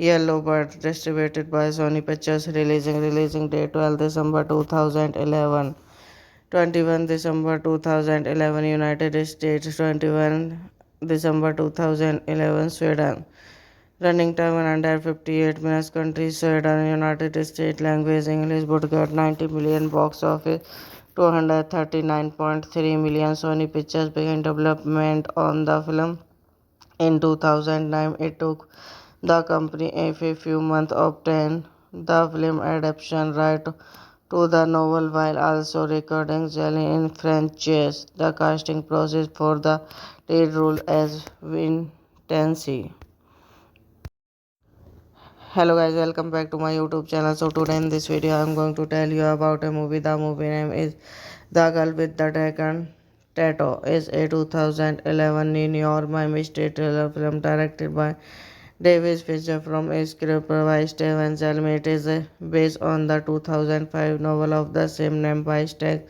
Yellow Bird, distributed by Sony Pictures, releasing date 12 December 2011, 21 December 2011 United States, 21 December 2011 Sweden. Running time 158 minutes. Country Sweden, United States. Language English. Budget 90 million. Box office 239.3 million. Sony Pictures began development on the film in 2009. It took the company a few months to obtain the film adaptation right to the novel while also recording Jelly in French chess. The casting process for the lead role as Vincenzi. Hello guys, welcome back to my YouTube channel. So today in this video I am going to tell you about a movie. The movie name is The Girl with the Dragon Tattoo. Is a 2011 New York Miami State thriller film directed by Davis Fisher from a script by Steven Zelmi. It is based on the 2005 novel of the same name by Stieg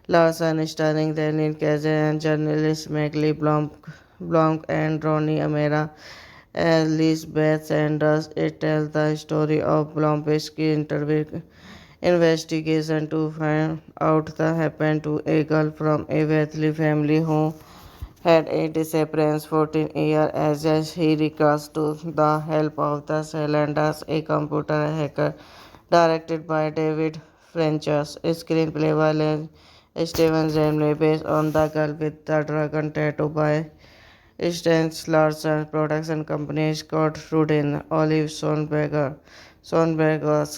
Larsson, starring Daniel Craig and journalist Maggie Blomk and Ronnie Amera as Lisbeth Sanders. It tells the story of Blomk's investigation to find out what happened to a girl from a wealthy family who had a disappearance 14 years as he recurs to the help of the Cylanders, a computer hacker directed by David Fincher's screenplay by Steven Zemley based on The Girl with the Dragon Tattoo by Sten Larsen production company Scott Rudin, Olive Sonberger,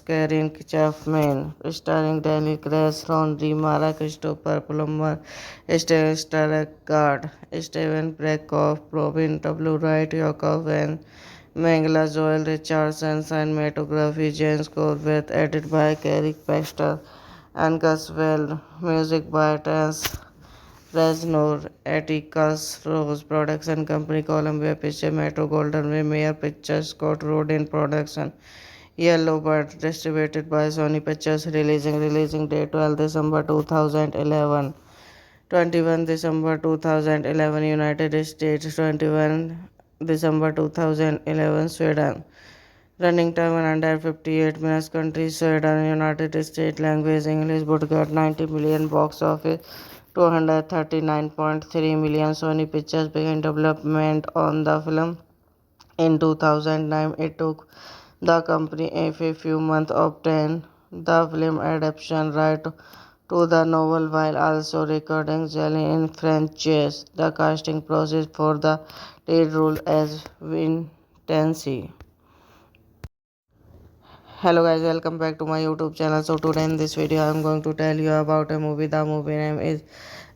Karen Chapman, starring Daniel Craig, Ron Mara, Christopher Plummer, Stellan Skarsgård, Steven Brekoff, Robin W. Wright, Yakov and Mangala Joel Richardson, cinematography James Corbett, edited by Carrie Baxter and Gus Well, music by Terence Reznor, Atticus Ross Production Company, Columbia Pictures, Metro Golden Way, Mayer Pictures, Scott Rudin Production, Yellow Bird, distributed by Sony Pictures, releasing date 12 December 2011. 21 December 2011 United States, 21 December 2011 Sweden. Running time 158 minutes. Country Sweden, United States. Language English. Budget 90 million. Box office 239.3 million. Sony Pictures began development on the film in 2009. It took the company a few months to obtain the film adaptation right to the novel while also recording Jelly in French jazz. The casting process for the lead role as Vincenzi. Hello guys, welcome back to my YouTube channel. So today in this video I am going to tell you about a movie. The movie name is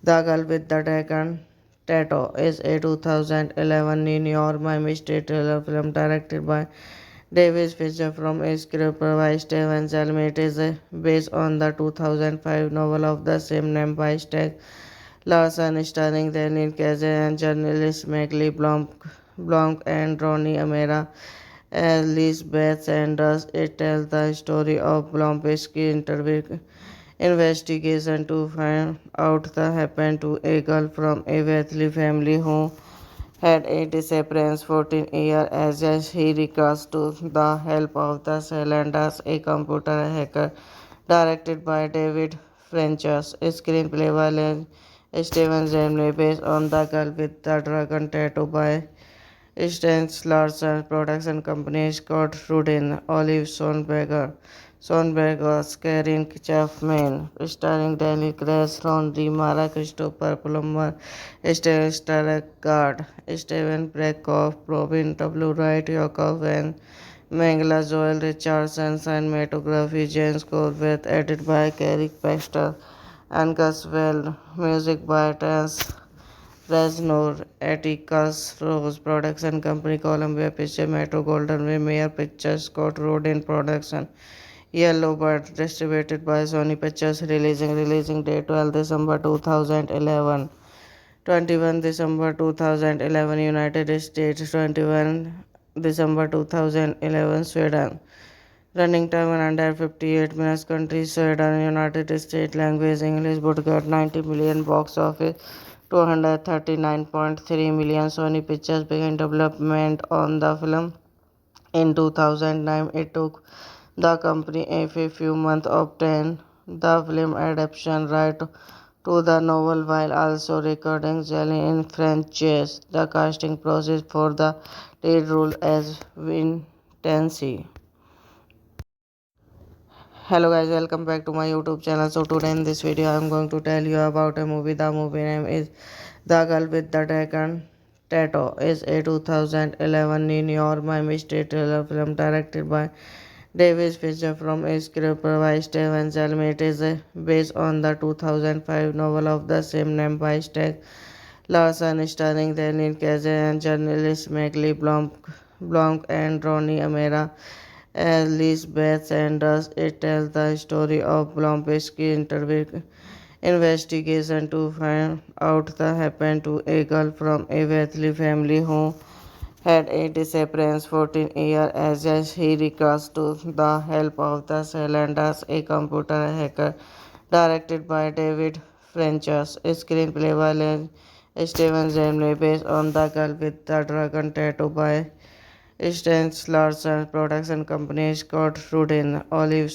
The Girl with the Dragon Tattoo. Is a 2011 New York Miami State thriller film directed by David Fincher from a script by Steven Zelmi. It is based on the 2005 novel of the same name by Steg Larson, starring Daniel Craig and journalist Megli Blanc and Ronnie Amera. Elizabeth Sanders. It tells the story of Blomsky's investigation to find out what happened to a girl from a wealthy family who had a disappearance 14 years as he recurs to the help of the Cylanders, a computer hacker directed by David Fincher's screenplay by Steven Zemley based on The Girl with the Dragon Tattoo by Sten Larsen production company Scott Rudin, Olive Sonberger, Karen Chapman, starring Daniel Craig, Ron Mara, Christopher Plummer, Stellan Skarsgård, Steven Brekoff, Robin W. Wright, Yakov and Mangala Joel Richardson, cinematography James Corbett, edited by Carrie Baxter and Gus Well, music by Terence Reznor, Atticus Ross Production Company, Columbia Pictures, Metro Golden Way, Mayer Pictures, Scott Rudin Production, Yellow Bird, distributed by Sony Pictures, releasing date 12 December 2011. 21 December 2011 United States, 21 December 2011 Sweden. Running time 158 minutes. Country Sweden, United States. Language English. Budget 90 million. Box office 239.3 million. Sony Pictures began development on the film in 2009. It took the company a few months to obtain the film adaptation right to the novel while also recording Jelly in French jazz. The casting process for the lead role as Vincenzi. Hello guys, welcome back to my YouTube channel. So today in this video I am going to tell you about a movie. The movie name is The Girl with the Dragon Tattoo. Is a 2011 New York Miami State thriller film directed by David Fincher from a script by Steven Zelmi. It is based on the 2005 novel of the same name by Steg Larson, starring Daniel Craig and journalist Blanc and Ronnie Amera. Elizabeth Sanders. It tells the story of Blomsky's investigation to find out what happened to a girl from a wealthy family who had a disappearance 14 years as he recurs to the help of the Cylanders, a computer hacker directed by David Fincher's screenplay by Steven Zemley based on The Girl with the Dragon Tattoo by Sten Larsen production company Scott Rudin, Olive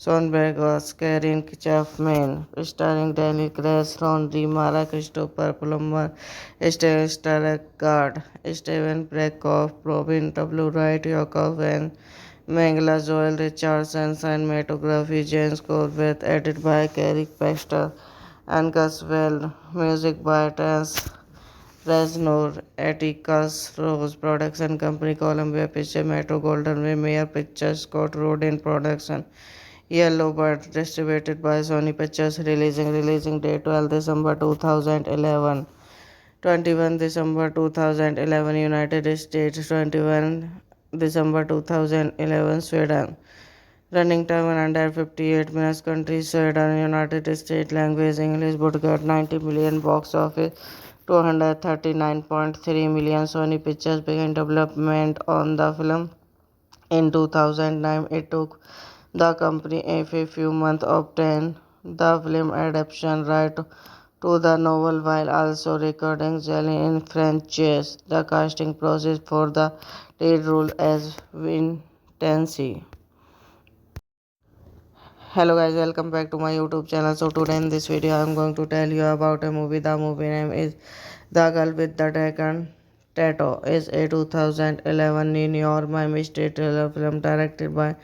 Sonberg was Karen Chapman, starring Daniel Craig, Rooney Mara, Christopher Plummer, Stellan Skarsgård, Steven Prokofiev, Robin W. Wright, Yakov and Mangala, Joel Richardson, cinematography James Corbett, edited by Carrie Baxter and Gus Well, music by Terence Reznor, Atticus Ross, production company Columbia Pictures, Metro Golden Way, Mayer Pictures, Scott Rudin production. Yellow Bird, distributed by Sony Pictures, releasing date 12 December 2011. 21 December 2011 United States, 21 December 2011 Sweden. Running time 158 minutes. Country Sweden, United States. Language English. Budget 90 million. Box office 239.3 million. Sony Pictures began development on the film in 2009. It took the company a few months to obtain the film adaptation right to the novel while also recording Jelly in French chess. The casting process for the lead role as Vincenzi. Hello guys, welcome back to my YouTube channel. So today in this video I am going to tell you about a movie. The movie name is The Girl with the Dragon Tattoo. Is a 2011 New York Miami State thriller film directed by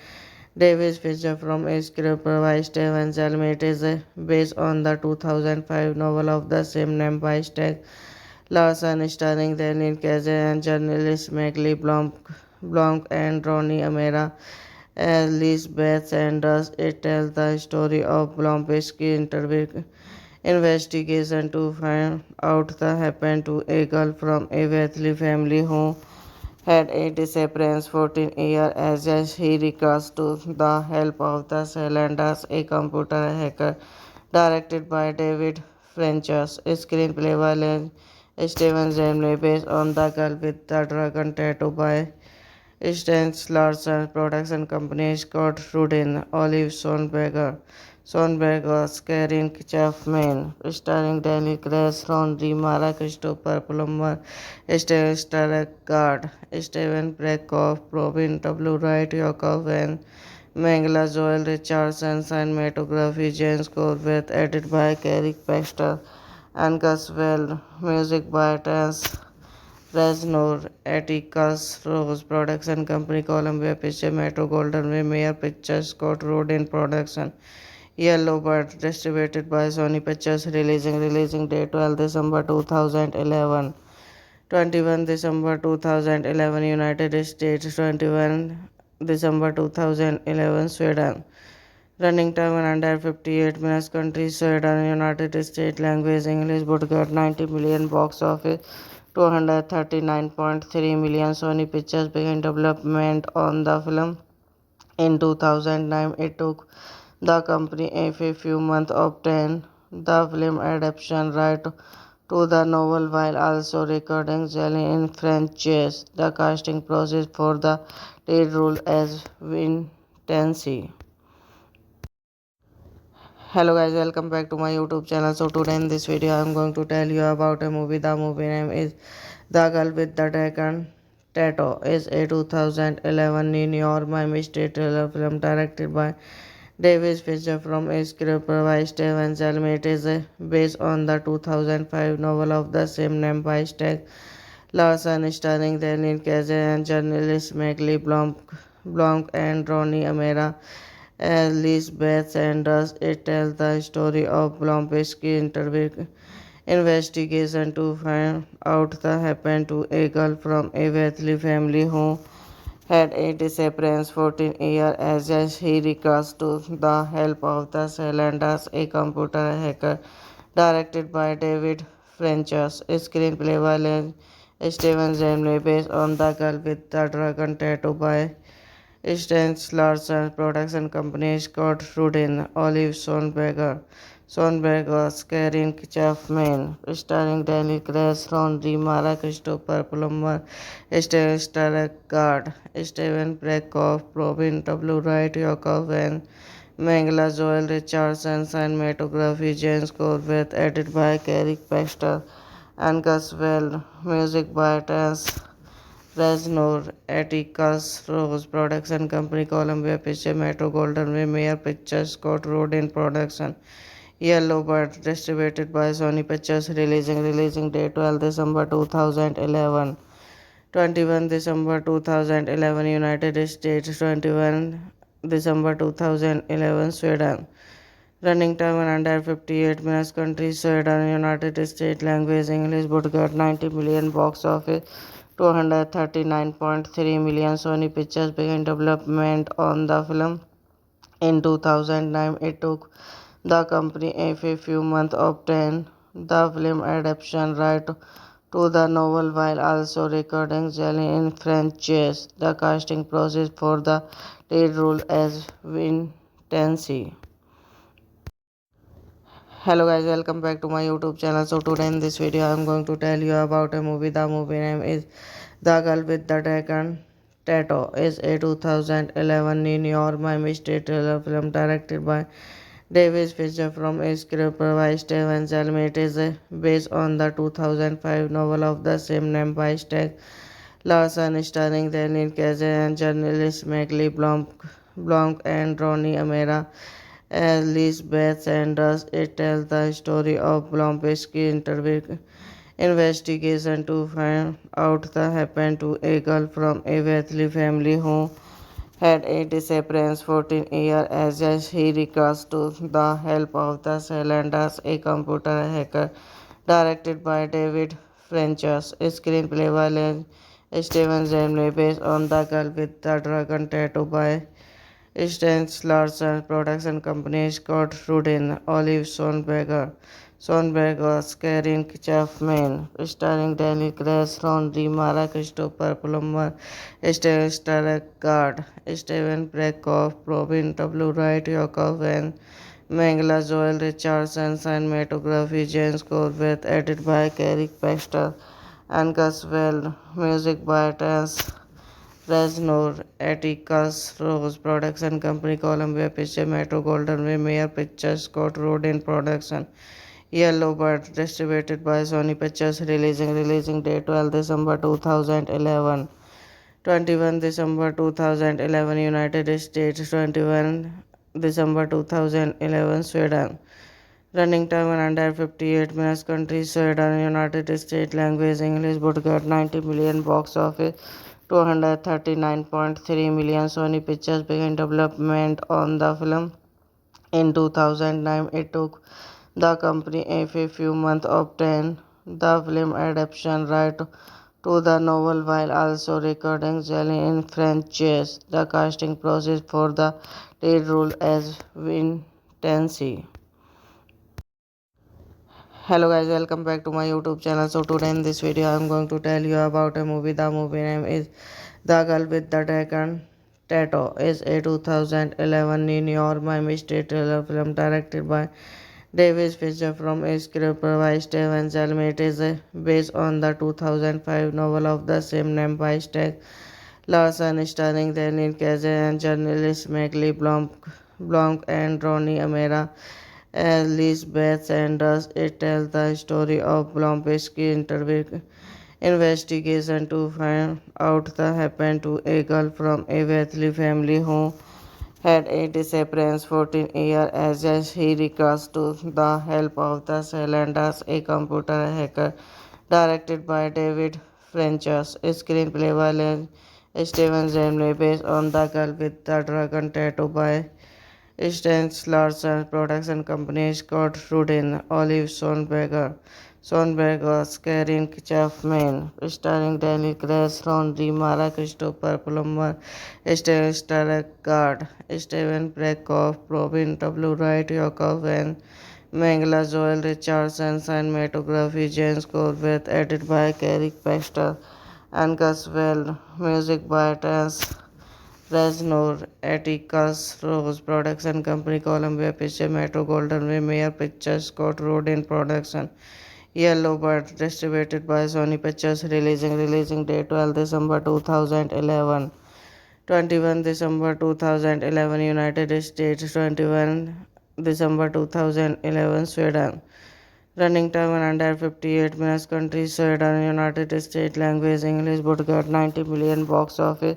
David Fincher from a script by Steven Zelmi. It is based on the 2005 novel of the same name by Stieg Larsson, starring Daniel Craig and journalist Maggie Blomk and Ronnie Amara as Lisbeth Sanders. It tells the story of Blomk's investigation to find out what happened to a girl from a wealthy family who had a disappearance 14 years as he recurs to the help of the Salanders, a computer hacker, directed by David Fincher's screenplay by Steven Zemley, based on The Girl with the Dragon Tattoo by Sten Larson, production company Scott Rudin, Olive Sonberger. Sonberg was Karen Chapman, starring Daniel Craig, Rooney Mara, Christopher Plummer, Stellan Skarsgård, Steven Prokofiev, Robin W. Wright, Yakov and Mangala, Joel Richardson, cinematography James Corbett, edited by Carrie Baxter and Gus Well, music by Terence Reznor, Atticus Ross, production company Columbia Pictures, Metro Golden Way, Mayer Pictures, Scott Rudin production. Yellow Bird, distributed by Sony Pictures, releasing date 12 December 2011. 21 December 2011 United States, 21 December 2011 Sweden. Running time 158 minutes. Country Sweden, United States. Language English. Budget 90 million. Box office 239.3 million. Sony Pictures began development on the film in 2009. It took the company a few months to obtain the film adaptation right to the novel while also recording Jelly in French chess. The casting process for the lead role as Vincenzi. Hello guys, welcome back to my YouTube channel. So today in this video I am going to tell you about a movie. The movie name is The Girl with the Dragon Tattoo. Is a 2011 New York Miami State thriller film directed by David Fincher from a script by Steven Zelmi. It is based on the 2005 novel of the same name by Stieg Larsson, starring Daniel Craig and journalist Blomk and Ronnie Amara as Lisbeth Sanders. It tells the story of Blomk's investigation to find out what happened to a girl from a wealthy family who had a disappearance 14 years as he recurs to the help of the Salanders, a computer hacker, directed by David Fincher's screenplay by Steven Zemley, based on The Girl with the Dragon Tattoo by Sten Larson, production company Scott Rudin, Olive Sonberger. Sonberg was Karen Chapman, starring Daniel Craig, Rooney Mara, Christopher Plummer, Stellan Skarsgård, Steven Prokofiev, Robin W. Wright, Yakov and Mangala, Joel Richardson, cinematography James Corbett, edited by Carrie Baxter and Gus Well, music by Terence Fresnor, Atticus Rose Production Company, Columbia Pictures, Metro Golden Way, Mayer Pictures, Scott Road in production. Yellow Bird, distributed by Sony Pictures, releasing date 12 December 2011. 21 December 2011 United States, 21 December 2011 Sweden. Running time 158 minutes. Country Sweden, United States. Language English. Budget 90 million. Box office 239.3 million. Sony Pictures began development on the film in 2009. It took the company a few months to obtain the film adaptation right to the novel while also recording Jelly in French. The casting process for the lead role as Vincenzi. Hello guys, welcome back to my YouTube channel. So today in this video I am going to tell you about a movie. The movie name is The Girl with the Dragon Tattoo. Is a 2011 New York Miami State thriller film directed by David Fincher from a script by Steven Zelmi. It is based on the 2005 novel of the same name by Steg Larson, starring Daniel Cage and journalist Megli Blanc and Ronnie Amera as Lisbeth Sanders. It tells the story of Blomkowski's investigation to find out what happened to a girl from a wealthy family who had a disappearance 14 years as he recurs to the help of the Salanders, a computer hacker, directed by David Fincher's screenplay by Steven Zemley, based on The Girl with the Dragon Tattoo by Stans Larsen. Production company Scott Rudin, Olive Sonberger, Karen Chapman, starring Daniel Craig, Ron Mara, Christopher Plummer, Stellan Skarsgård, Steven Prekoff, Robin W. Wright, Yakov and Mangala, Joel Richardson. Cinematography James Corbett, edited by Carrie Baxter and Gus Well. Music by Terence Reznor, Atticus Rose Production Company, Columbia Pictures, Metro Golden Way, Mayer Pictures, Scott Road in production. Yellow Bird, distributed by Sony Pictures, releasing date 12 December 2011. 21 December 2011 United States, 21 December 2011 Sweden. Running time 158 minutes. Country Sweden, United States. Language English. Budget 90 million. Box office 239.3 million. Sony Pictures began development on the film in 2009. It took the company a few months to obtain the film adaptation right to the novel while also recording Jelly in French. The casting process for the lead role as Vincenzi. Hello guys, welcome back to my YouTube channel. So today in this video I am going to tell you about a movie. The movie name is The Girl with the Dragon Tattoo. Is a 2011 New York Miami State thriller film directed by David Fincher from a script by Steven Zelmi. It is based on the 2005 novel of the same name by Steg Larson, starring Daniel Cage and journalist Megli Blanc and Ronnie Amera as Lisbeth Sanders. It tells the story of Blomkowski's investigation to find out what happened to a girl from a wealthy family who had a disappearance 14 years as he recurs to the help of the Salanders, a computer hacker, directed by David Fincher's screenplay by Steven Zemley, based on The Girl with the Dragon Tattoo by Stans Larsen. Production company Scott Rudin, Olive Sonberger, Karen Chapman, starring Daniel Craig, Ron Mara, Christopher Plummer, Stellan Skarsgård, Steven Prekoff, Robin W. Wright, Yakov and Mangala, Joel Richardson. Cinematography James Corbett, edited by Carrie Baxter and Gus Well. Music by Terence Reznor, Atticus Rose Production Company, Columbia Pictures, Metro Golden Way, Mayer Pictures, Scott Road in production. Yellow Bird, distributed by Sony Pictures, releasing date 12 December 2011. 21 December 2011 United States, 21 December 2011 Sweden. Running time 158 minutes. Country Sweden, United States. Language English. Budget 90 million. Box office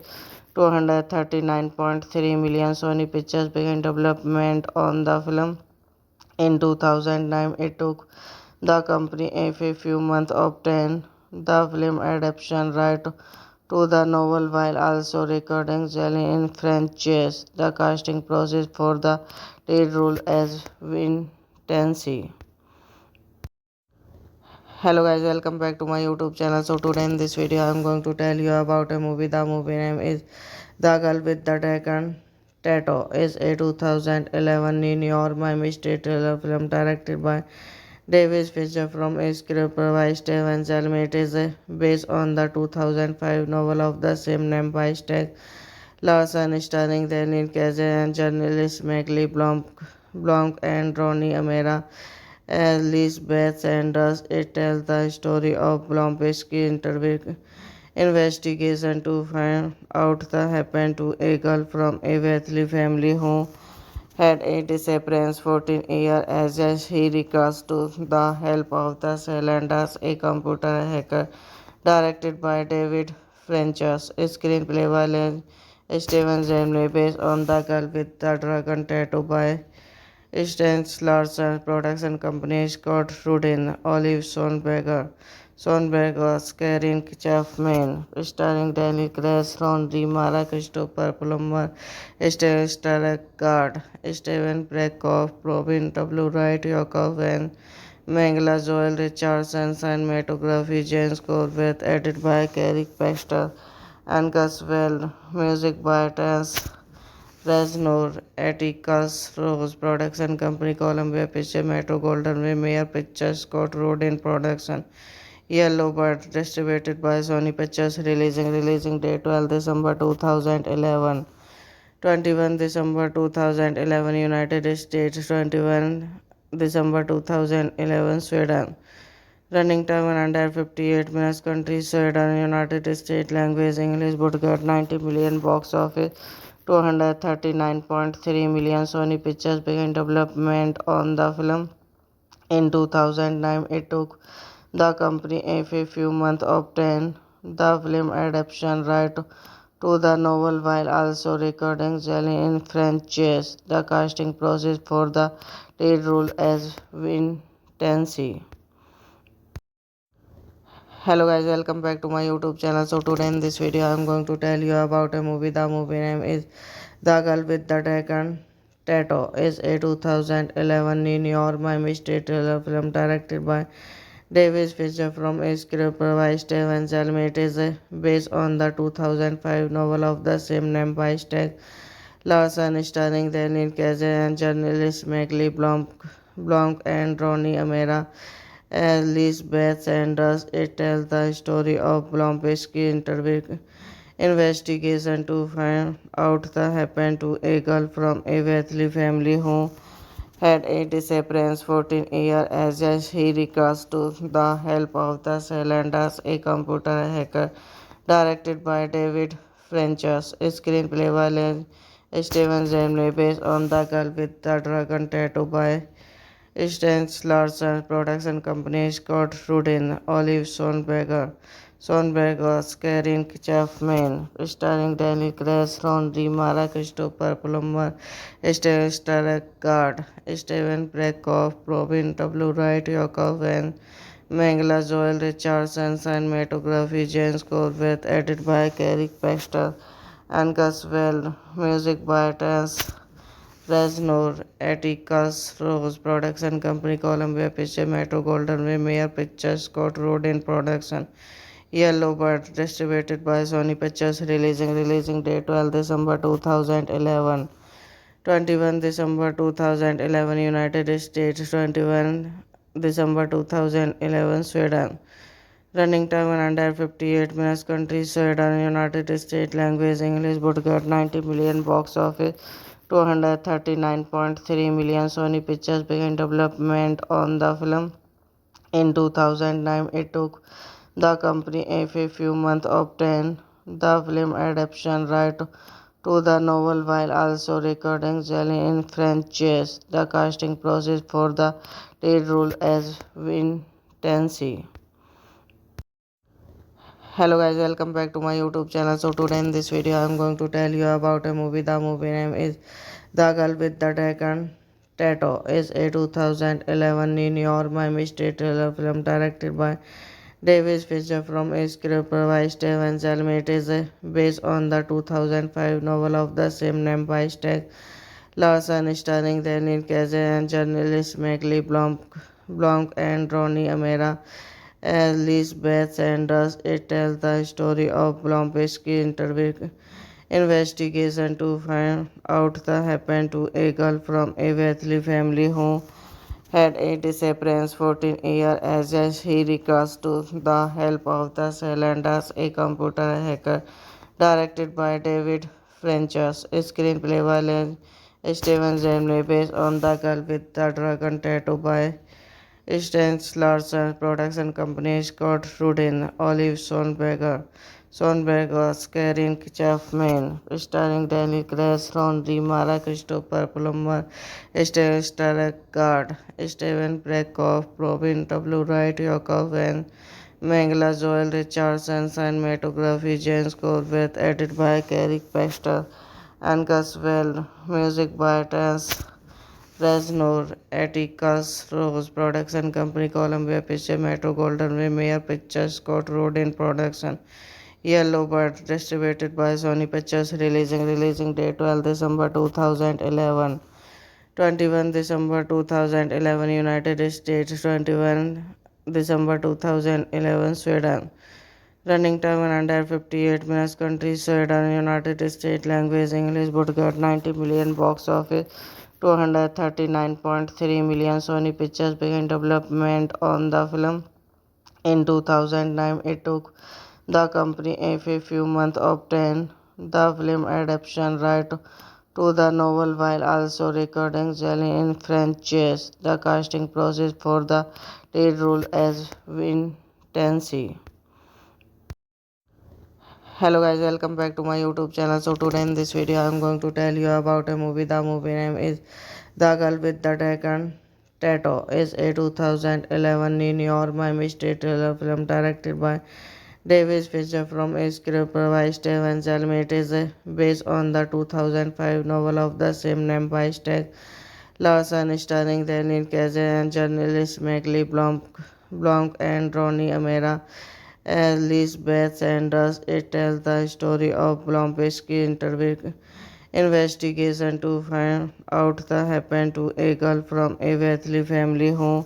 239.3 million. Sony Pictures began development on the film in 2009. It took the company a few months to obtain the film adaptation right to the novel while also recording Jelly in French jazz. The casting process for the lead role as Vincenzi. Hello guys, welcome back to my YouTube channel. So today in this video I am going to tell you about a movie. The movie name is The Girl with the Dragon Tattoo. Is a 2011 New York Miami State thriller film directed by Davis Fisher from a script by Steven Zelmi. It is based on the 2005 novel of the same name by Steg Larson, starring Daniel Cage and journalist Megli Blanc and Ronnie Amera as Lisbeth Sanders. It tells the story of Blom's investigation to find out what happened to a girl from a wealthy family who had a disappearance 14 years as he recurs to the help of the Salanders, a computer hacker directed by David Fincher's screenplay by Steven Zemley based on The Girl with the Dragon Tattoo by Sten Larson production company Scott Rudin, Olive Sonberg was Karen Chapman, starring Daniel Craig, Ron Mara Christopher Plummer, Stellan Skarsgård, Steven Brekoff, Robin W. Wright, Yakov and Mangala Joel Richardson, cinematography James Corbett, edited by Carrie Baxter and Gus Well, music by Terence Reznor, Atticus Ross production company Columbia Pictures, Metro Golden Way, Mayer Pictures, Scott Rudin production. Yellow Bird distributed by Sony Pictures. Releasing date 12 December 2011. 21 December 2011 United States. 21 December 2011 Sweden. Running time 158 minutes. Country Sweden, United States. Language English. Budget 90 million. Box office 239.3 million. Sony Pictures began development on the film in 2009. It took the company a few months to obtain the film adaptation right to the novel while also recording Jelly in French jazz. The casting process for the lead role as Vincenzi. Hello guys, welcome back to my YouTube channel. So today in this video I am going to tell you about a movie. The movie name is The Girl with the Dragon Tattoo. Is a 2011 New York Miami State thriller film directed by Davis Fisher from a script by Steven Zelmi. It is based on the 2005 novel of the same name by Steg Larson, starring Daniel Cage and journalist Megli Blanc and Ronnie Amera as Lisbeth Sanders. It tells the story of Blom's investigation to find out what happened to a girl from a wealthy family who had a disappearance 14 years as he recurs to the help of the Salanders, a computer hacker directed by David Fincher's screenplay by Steven Zemley based on The Girl with the Dragon Tattoo by Sten Larson production company Scott Rudin, Olive Sonberg was Karen Chapman, starring Daniel Craig, Ron Mara Christopher Plummer, Stellan Skarsgård, Steven Brekoff, Robin W. Wright, Yakov and Mangala Joel Richardson, cinematography James Corbett, edited by Carrie Baxter and Gus Well, music by Terence Reznor, Atticus Ross production company Columbia Pictures, Metro Golden Way, Mayer Pictures, Scott Rudin production. Yellow Bird distributed by Sony Pictures. Releasing date 12 December 2011. 21 December 2011 United States. 21 December 2011 Sweden. Running time 158 minutes. Country Sweden, United States. Language English. Budget 90 million. Box office 239.3 million. Sony Pictures began development on the film in 2009. It took the company a few months to obtain the film adaptation right to the novel while also recording Jelly in French chess. The casting process for the lead role as Vincenzi. Hello guys, welcome back to my YouTube channel. So today in this video I am going to tell you about a movie. The movie name is The Girl with the Dragon Tattoo. Is a 2011 New York Miami State thriller film directed by Davis Fisher from a script by Steven Zelmi. It is based on the 2005 novel of the same name by Steg Larson, starring Daniel Cage and journalist Megli Blanc and Ronnie Amera as Lisbeth Sanders. It tells the story of Blomkowski's investigation to find out what happened to a girl from a wealthy family who had a disappearance 14 years as he recurs to the help of the Salanders, a computer hacker directed by David Fincher's screenplay by Steven Zemley based on The Girl with the Dragon Tattoo by Stans Larsen production company Scott Rudin, Olive Sonberger, Karen Chapman, starring Danny Grace, Ron Mara Christopher Plummer, Stellan Skarsgård, Steven Brekoff, Robin W. Wright, Yakov and Mangala Joel Richardson, cinematography James Corbett, edited by Carrie Baxter and Gus Well, music by Terence Reznor, Atticus Ross Production Company, Columbia Pictures, Metro Golden Way, Mayer Pictures, Scott Rudin Production, Yellow Bird, distributed by Sony Pictures, releasing date 12 December 2011. 21 December 2011 United States, 21 December 2011 Sweden. Running time 158 minutes. Country Sweden, United States. Language English. Budget 90 million. Box office 239.3 million. Sony Pictures began development on the film in 2009. It took the company a few months to obtain the film adaptation right to the novel while also recording Jelly in French chess. The casting process for the lead role as Vincenzi. Hello guys, welcome back to my YouTube channel. So today in this video I am going to tell you about a movie. The movie name is The Girl with the Dragon Tattoo. Is a 2011 New York Miami State thriller film directed by Davis Fisher from a script by Steven Zelmi. It is based on the 2005 novel of the same name by Steg Larson, starring Daniel Cage and journalist Megli Blanc and Ronnie Amera as Lisbeth Sanders. It tells the story of Blomkowski's investigation to find out what happened to a girl from a wealthy family who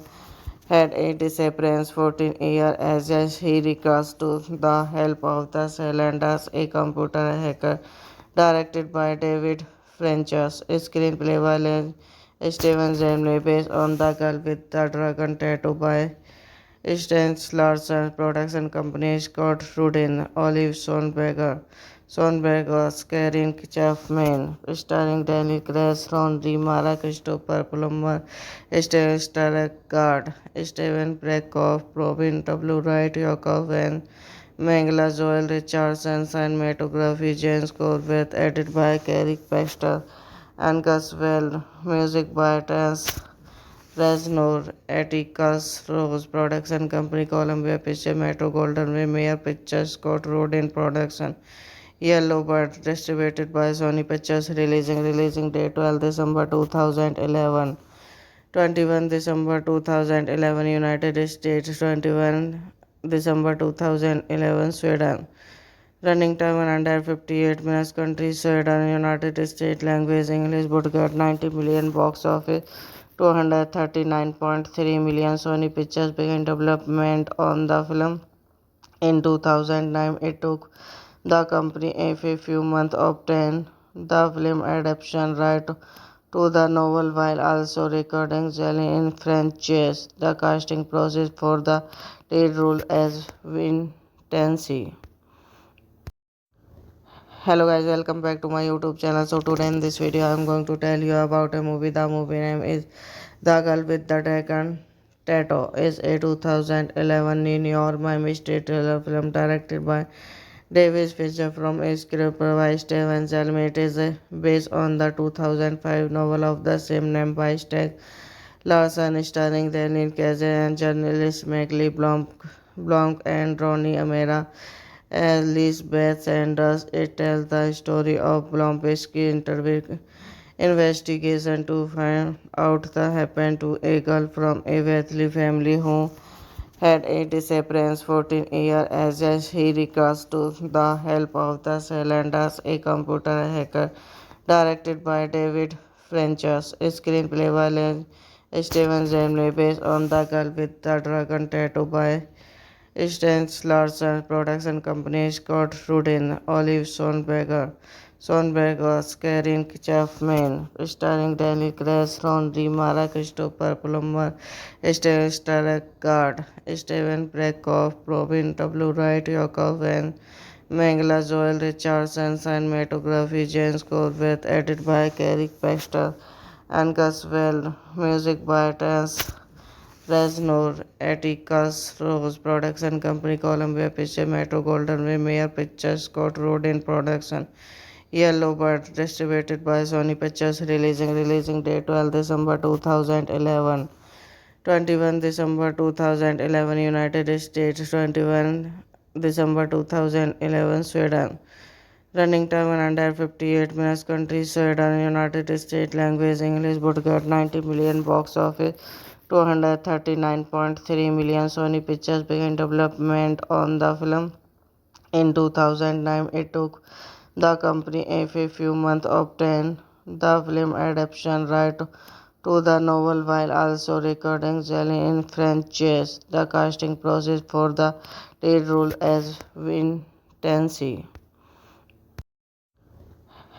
had a disappearance 14 years as he recurs to the help of the Salanders, a computer hacker directed by David Fincher's screenplay by Steven Zemley based on The Girl with the Dragon Tattoo by Stans Larsen production company Scott Rudin, Olive Sonberger, Karen Chapman, starring Daniel Grace, Ron Mara Christopher Plummer, Stellan Skarsgård, Steven Brekoff, Robin W. Wright, Yakov and Mangala Joel Richardson, cinematography James Corbett, edited by Carrie Baxter and Gus Well, music by Terence Reznor, Atticus Ross Production Company, Columbia Pictures, Metro Golden Way, Mayer Pictures, Scott Rudin Production, Yellow Bird, distributed by Sony Pictures, releasing date 12 December 2011. 21 December 2011 United States, 21 December 2011 Sweden. Running time 158 minutes. Country Sweden, United States. Language English. Budget 90 million. Box office 239.3 million. Sony Pictures began development on the film in 2009. It took the company a few months to obtain the film adaptation right to the novel while also recording Jelly in French chess. The casting process for the lead role as Vincenzi. Hello guys, welcome back to my YouTube channel. So today in this video I am going to tell you about a movie. The movie name is The Girl with the Dragon Tattoo. Is a 2011 New York Miami State thriller film directed by Davis feature from a script by Steven Zelmi. It is based on the 2005 novel of the same name by Stieg Larsson, starring Daniel Cage and journalist Megli Blomk and Ronnie Amera as Lisbeth Sanders. It tells the story of Blomk's investigation to find out what happened to a girl from a wealthy family who had a disappearance 14 years as he recurs to the help of the Salanders, a computer hacker, directed by David Fincher's screenplay by Steven Zemley, based on The Girl with the Dragon Tattoo by Sten Larsen, production company Scott Rudin, Olive Sonberger, Karen Chapman, starring Daniel Craig, Ron Mara Christopher Plummer, Stellan Skarsgård, Steven Brekoff, Robin W. Wright, Yakov and Mangala Joel Richardson, cinematography James Corbett, edited by Carrie Baxter and Gus Well, music by Terence Reznor, Atticus Ross, production company Columbia Pictures, Metro Golden Way, Mayer Pictures, Scott Rudin production. Yellow Bird, distributed by Sony Pictures, releasing date 12 December 2011. 21 December 2011 United States, 21 December 2011 Sweden. Running time 158 minutes. Country Sweden, United States. Language English. Budget 90 million. Box office 239.3 million. Sony Pictures began development on the film in 2009. It took the company a few months to obtain the film adaptation right to the novel while also recording Jelly in French chess. The casting process for the lead role as Vincenzi.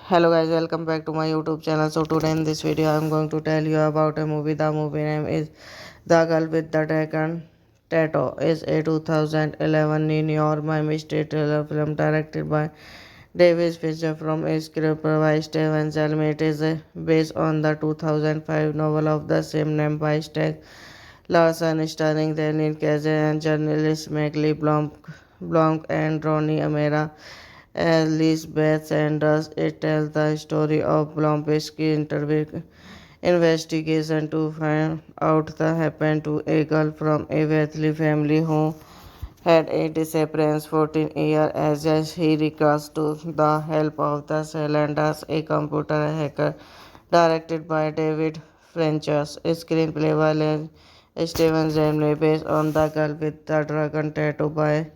Hello guys, welcome back to my YouTube channel. So today in this video I am going to tell you about a movie. The movie name is The Girl with the Dragon Tattoo. Is a 2011 New York Miami State thriller film directed by Davis Fisher from a script by Steven Zelmi. It is based on the 2005 novel of the same name by Stieg Larsson, starring Daniel Cage and journalist Megli Blomk and Ronnie Amera as Lisbeth Sanders. It tells the story of Blomk's investigation to find out what happened to a girl from a wealthy family who had a disappearance 14 years as he recurs to the help of the Salanders, a computer hacker, directed by David Fincher's screenplay by Steven Zemley, based on The Girl with the Dragon Tattoo by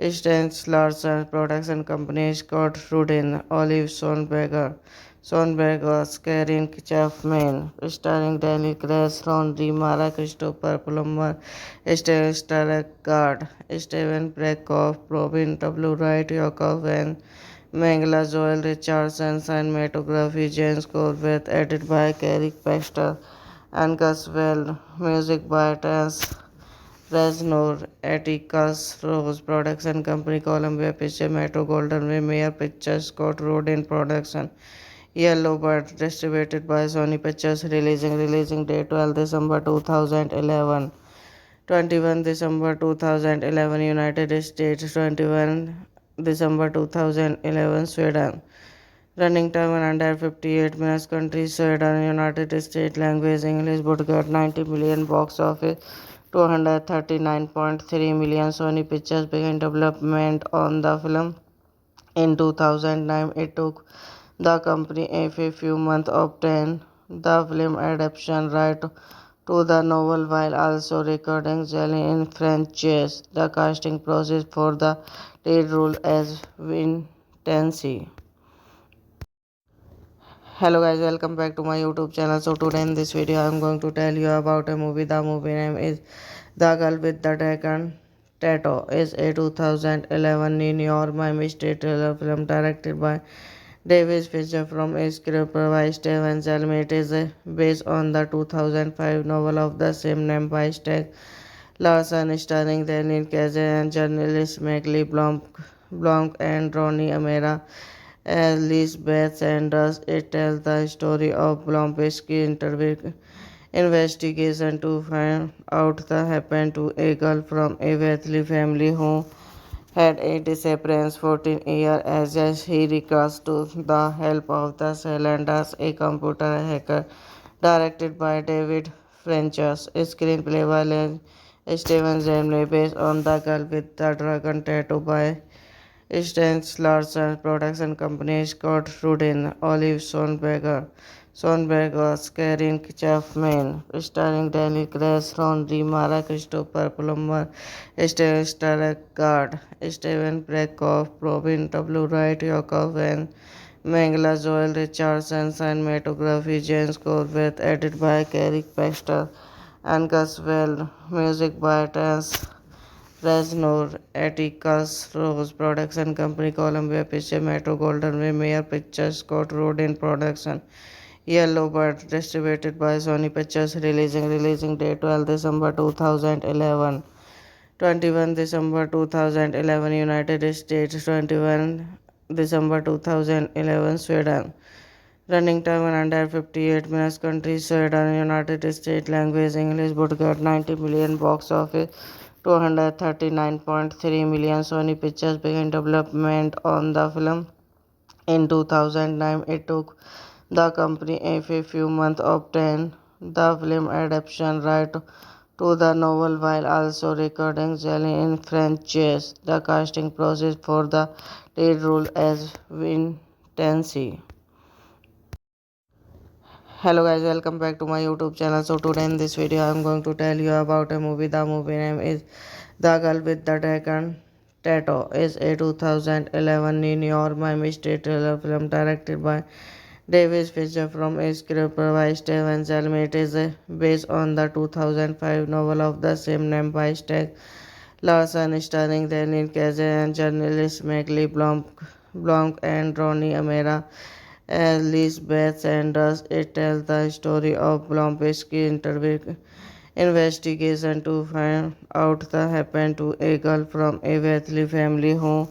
Sten Larsen, production company Scott Rudin, Olive Sonberger, Karen Chapman, starring Daniel Craig, Ron Mara Christopher Plummer, Stellan Skarsgård, Steven Brekoff, Robin W. Wright, Yakov and Mangala Joel Richardson, cinematography James Corbett, edited by Carrie Baxter and Gus Well, music by Terence Reznor, Atticus Ross, production company Columbia Pictures, Metro Golden Way, Mayer Pictures, Scott Rudin production. Yellow Bird, distributed by Sony Pictures, releasing date 12 December 2011. 21 December 2011 United States, 21 December 2011 Sweden. Running time 158 minutes. Country Sweden, United States. Language English. Budget 90 million. Box office 239.3 million. Sony Pictures began development on the film in 2009. It took the company a few months to obtain the film adaptation right to the novel while also recording Jelly in French chess. The casting process for the lead role as Vincenzi. Hello guys, welcome back to my YouTube channel. So today in this video I am going to tell you about a movie. The movie name is The Girl with the Dragon Tattoo. Is a 2011 New York Miami State thriller film directed by Davis Fisher from a script by Steven Zelmi. It is based on the 2005 novel of the same name by Stieg Larsson, starring Daniel Cage and journalist Megli Blomk and Ronnie Amera as Lisbeth Sanders. It tells the story of Blomk's investigation to find out what happened to a girl from a wealthy family who had a disappearance 14 years as he recurs to the help of the Cylanders, a computer hacker directed by David Fincher's screenplay by Steven Zemley based on The Girl with the Dragon Tattoo by Stans Larsen production company Scott Rudin, Olive Sonberger, Karen Chapman, starring Danny Grace, Ron Mara Christopher Plummer, Steven Stargard, Steven Brekoff, Robin W. Wright, Yakov, and Mangala Joel Richardson, cinematography James Corbett, edited by Carrick Baxter and Gus Well, music by Terence Reznor, Atticus Ross Production Company, Columbia Pictures, Metro Golden Way, Mayer Pictures, Scott Rudin Production, Yellow Bird, distributed by Sony Pictures, releasing date 12 December 2011. 21 December 2011 United States, 21 December 2011 Sweden. Running time 158 minutes. Country Sweden, United States. Language English. Budget 90 million. Box office 239.3 million. Sony Pictures began development on the film in 2009. It took the company a few months to obtain the film adaptation right to the novel while also recording Jelly in French chess. The casting process for the lead role as Vin Tansey. Hello guys, welcome back to my YouTube channel. So today in this video I am going to tell you about a movie. The movie name is The Girl with the Dragon Tattoo. Is a 2011 New York Miami State thriller film directed by David Fincher from a script by Steven Zelmi. It is based on the 2005 novel of the same name by Steg Larson, starring Daniel Cage and journalist Megli Blanc and Ronnie Amera. Elizabeth Sanders. It tells the story of Blomsky's investigation to find out what happened to a girl from a wealthy family who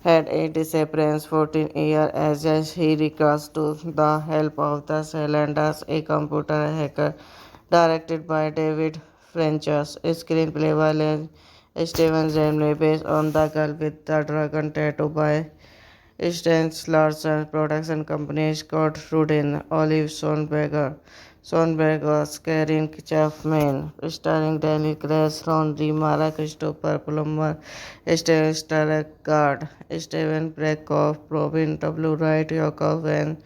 had a disappearance 14 years as he recurs to the help of the Cylanders, a computer hacker directed by David Fincher's screenplay by Steven Zemley based on The Girl with the Dragon Tattoo by Stans Larsen production company Scott Rudin, Olive Sonberger, Karen Chapman, starring Danny Grace, Ron Mara Christopher Plummer, Steven Stargard, Steven Brekoff, Robin W. Wright, Yakov, and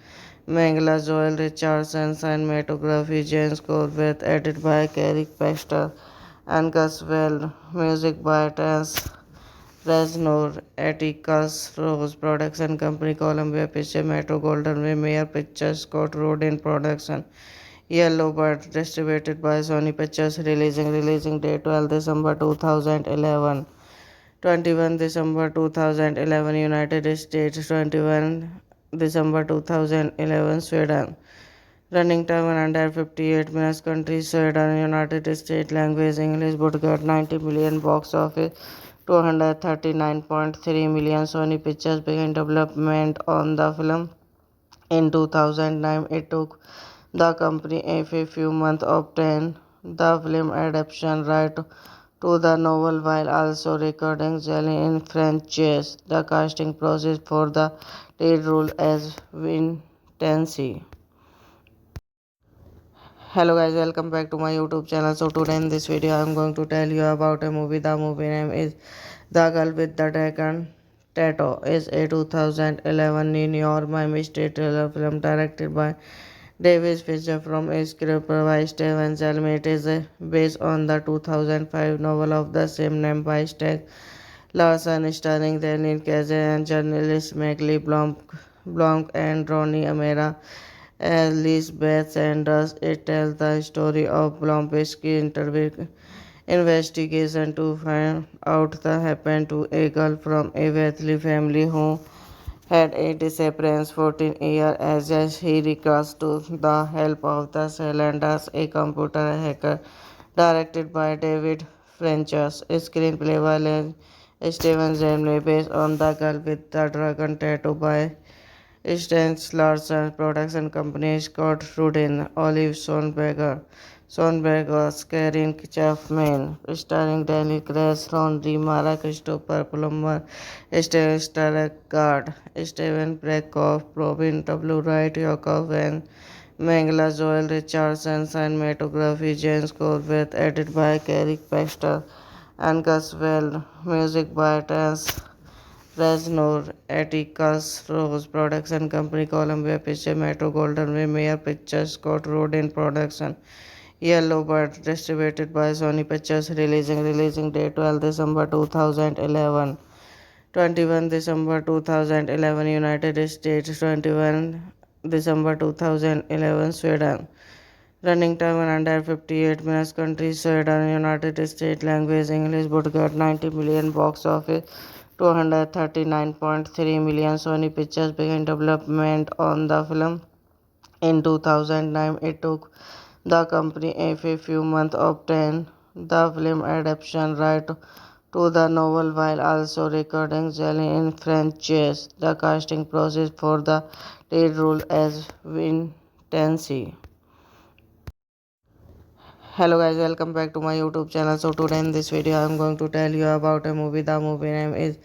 Mangala Joel Richardson, cinematography James Corbett, edited by Carrick Baxter and Gus Well, music by Terence Reznor, Atticus Ross Production Company, Columbia Pictures, Metro Golden Way, Mayer Pictures, Scott Rudin Production, Yellow Bird, distributed by Sony Pictures, releasing date 12 December 2011. 21 December 2011 United States, 21 December 2011 Sweden. Running time 158 minutes. Country Sweden, United States. Language English. Budget 90 million. Box office 239.3 million. Sony Pictures began development on the film in 2009. It took the company a few months to obtain the film adaptation right to the novel while also recording Jelly in French chess. The casting process for the lead role as Vin Tansey. Hello guys, welcome back to my YouTube channel. So today in this video I am going to tell you about a movie. The movie name is The Girl with the Dragon Tattoo. Is a 2011 New York Miami State thriller film directed by David Fincher from a script by Steven Zelmi. It is based on the 2005 novel of the same name by Steg Larson, starring Daniel Cage and journalist Megli Blanc and Ronnie Amera. Elizabeth Sanders. It tells the story of Blomsky's investigation to find out what happened to a girl from a wealthy family who had a disappearance 14 years as he recurs to the help of the Cylanders, a computer hacker directed by David Fincher's screenplay by Steven Zemley based on The Girl with the Dragon Tattoo by Stans Larsen production company Scott Rudin, Olive Sonberg, Karin Chapman, starring Daniel Craig, Rooney Mara, Christopher Plummer, Stellan Skarsgård, Steven Breckoff, Robin W. Wright, Yakov and Mangala Joel Richardson, cinematography James Corbett, edited by Carrie Baxter and Gus Well, music by Terence Reznor, Atticus Ross, production company Columbia Pictures, Metro Golden Way, Mayer Pictures, Scott Rudin production. Yellow Bird, distributed by Sony Pictures, releasing date 12 December 2011. 21 December 2011 United States, 21 December 2011 Sweden. Running time 158 minutes. Country Sweden, United States. Language English. Budget 90 million. Box office 239.3 million. Sony Pictures began development on the film in 2009. It took the company a few months to obtain the film adaptation right to the novel while also recording Jelly in French chess. The casting process for the lead role as Vincenzi. Hello guys, welcome back to my YouTube channel. So today in this video I am going to tell you about a movie. The movie name is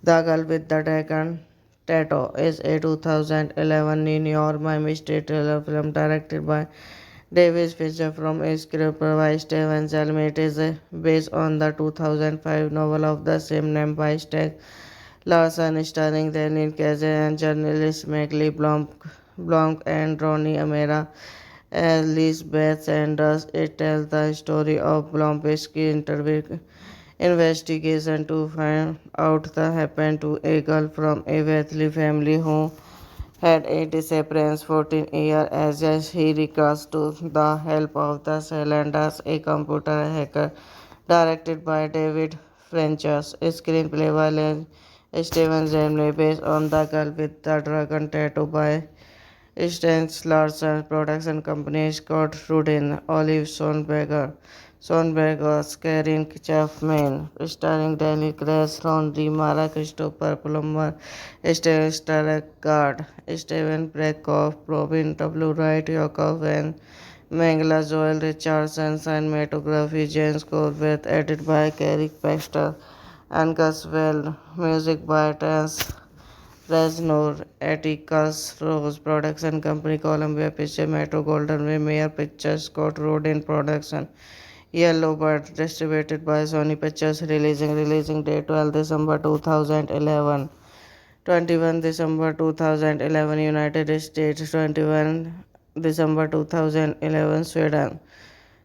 The Girl with the Dragon Tattoo. Is a 2011 New York Miami State thriller film directed by David Fincher from a script by Steven Zelmi. It is based on the 2005 novel of the same name by Stieg Larsson, starring Daniel Craig and journalist Maggie Blomk and Ronnie Amara. Elizabeth Sanders. It tells the story of Blomsky investigation to find out what happened to a girl from a wealthy family who had a disappearance 14 years as he recurs to the help of the Salanders, a computer hacker, directed by David Fincher. Screenplay by Steven Zemley, based on The Girl with the Dragon Tattoo by Sten Larsen, production company Scott Rudin, Olive Sonberger, Karin Chapman, starring Daniel Craig, Rooney Mara, Christopher Plummer, Stellan Skarsgård, Steven Breckoff, Robin W. Wright, Yakov and Mangala Joel Richardson, cinematography James Corbett, edited by Carrie Baxter and Gus Well, music by Terence Reznor, Atticus Ross, production company Columbia Pictures, Metro Golden Way, Mayer Pictures, Scott Rudin production. Yellow Bird, distributed by Sony Pictures, releasing date 12 December 2011. 21 December 2011 United States, 21 December 2011 Sweden.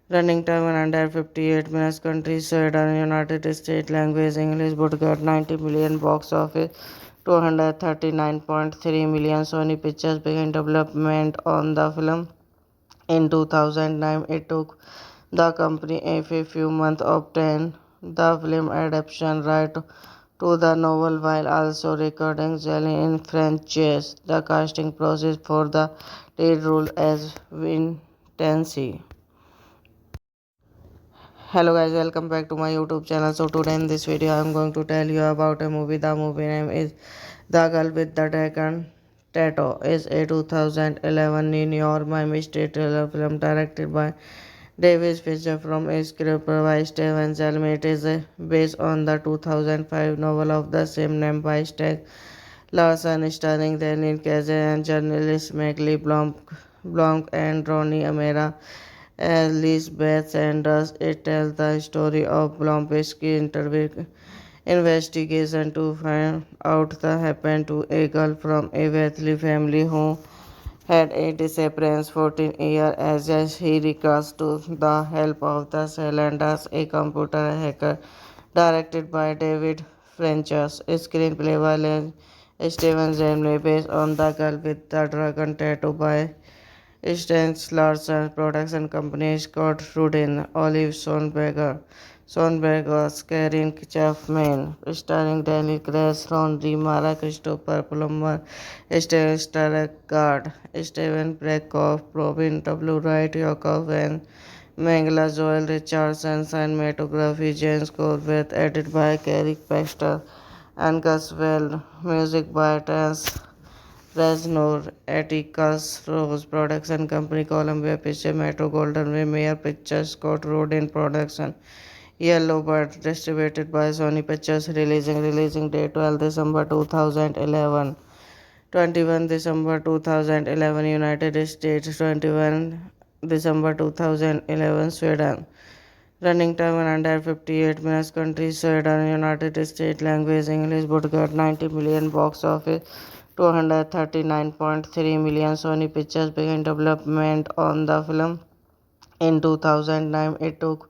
Running time 158 minutes. Country Sweden, United States. Language English. Budget 90 million. Box office 239.3 million. Sony Pictures began development on the film in 2009. It took the company a few months to obtain the film adaptation right to the novel while also recording Jelly in French chess. The casting process for the lead role as Vincenzi. Hello guys, welcome back to my YouTube channel. So today in this video I am going to tell you about a movie. The movie name is The Girl with the Dragon Tattoo. Is a 2011 New York Miami State thriller film directed by David Fincher from a script by Steven Zelmi. It is based on the 2005 novel of the same name by Stieg Larsson, starring Daniel Craig and journalist Maggie Blomk and Ronnie Amara. Elizabeth Sanders. It tells the story of Blomsky investigation to find out what happened to a girl from a wealthy family who had a disappearance 14 years as he recurs to the help of the Salanders, a computer hacker, directed by David Fincher. Screenplay by Steven Zemley, based on The Girl with the Dragon Tattoo by Sten Larsen, production company Scott Rudin, Olive Sonberger, Karin Chapman, starring Daniel Craig, Rooney Mara, Christopher Plummer, Stellan Skarsgård, Steven Breckoff, Robin W. Wright, Yakov and Mangala Joel Richardson, cinematography James Corbett, edited by Carrie Baxter and Gus Well, music by Terence Fresnor, Atticus Rose Production Company, Columbia Pictures, Metro Golden Way, Mayer Pictures, Scott Road in production. Yellow Bird, distributed by Sony Pictures, releasing date 12 December 2011. 21 December 2011 United States, 21 December 2011 Sweden. Running time 158 minutes. Country Sweden, United States. Language English. Budget 90 million. Box office 239.3 million. Sony Pictures began development on the film in 2009. It took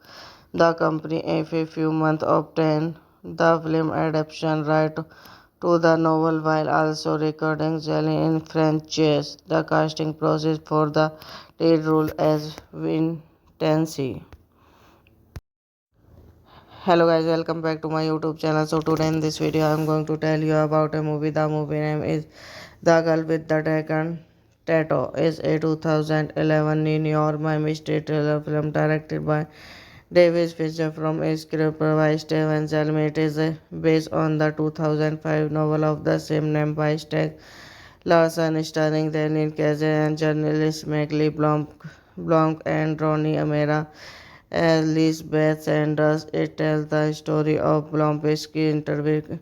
the company a few months to obtain the film adaptation right to the novel while also recording Jelly in French chess. The casting process for the lead role as Vin Tansey. Hello guys, welcome back to my YouTube channel. So today in this video I am going to tell you about a movie. The movie name is The Girl with the Dragon Tattoo. Is a 2011 New York Miami State thriller film directed by David Fincher from a script by Steven Zelmi. It is based on the 2005 novel of the same name by Stieg Larsson, starring Daniel Cage and journalist Megli Blomk and Ronnie Amera. Elizabeth Sanders. It tells the story of Blomkowski's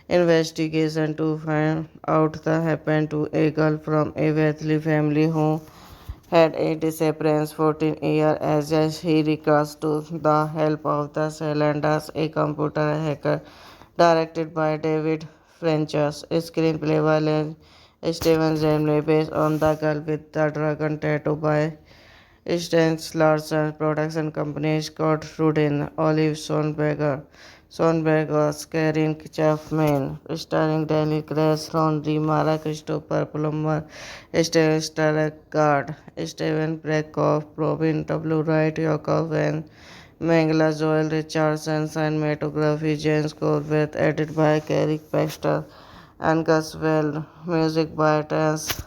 investigation to find out what happened to a girl from a wealthy family who had a disappearance 14 years as he recurs to the help of the Salanders, a computer hacker directed by David Fincher's screenplay by Steven Zemley based on The Girl with the Dragon Tattoo by Stans Larsen production company Scott Rudin, Olive Sonberger, Karen Chapman, starring Daniel Craig, Ron Mara, Christopher Plummer, Stellan Skarsgård, Steven Brekoff, Robin W. Wright, Yakov and Mangala Joel Richardson, cinematography James Corbett, edited by Carrie Baxter and Gus Well, music by Terence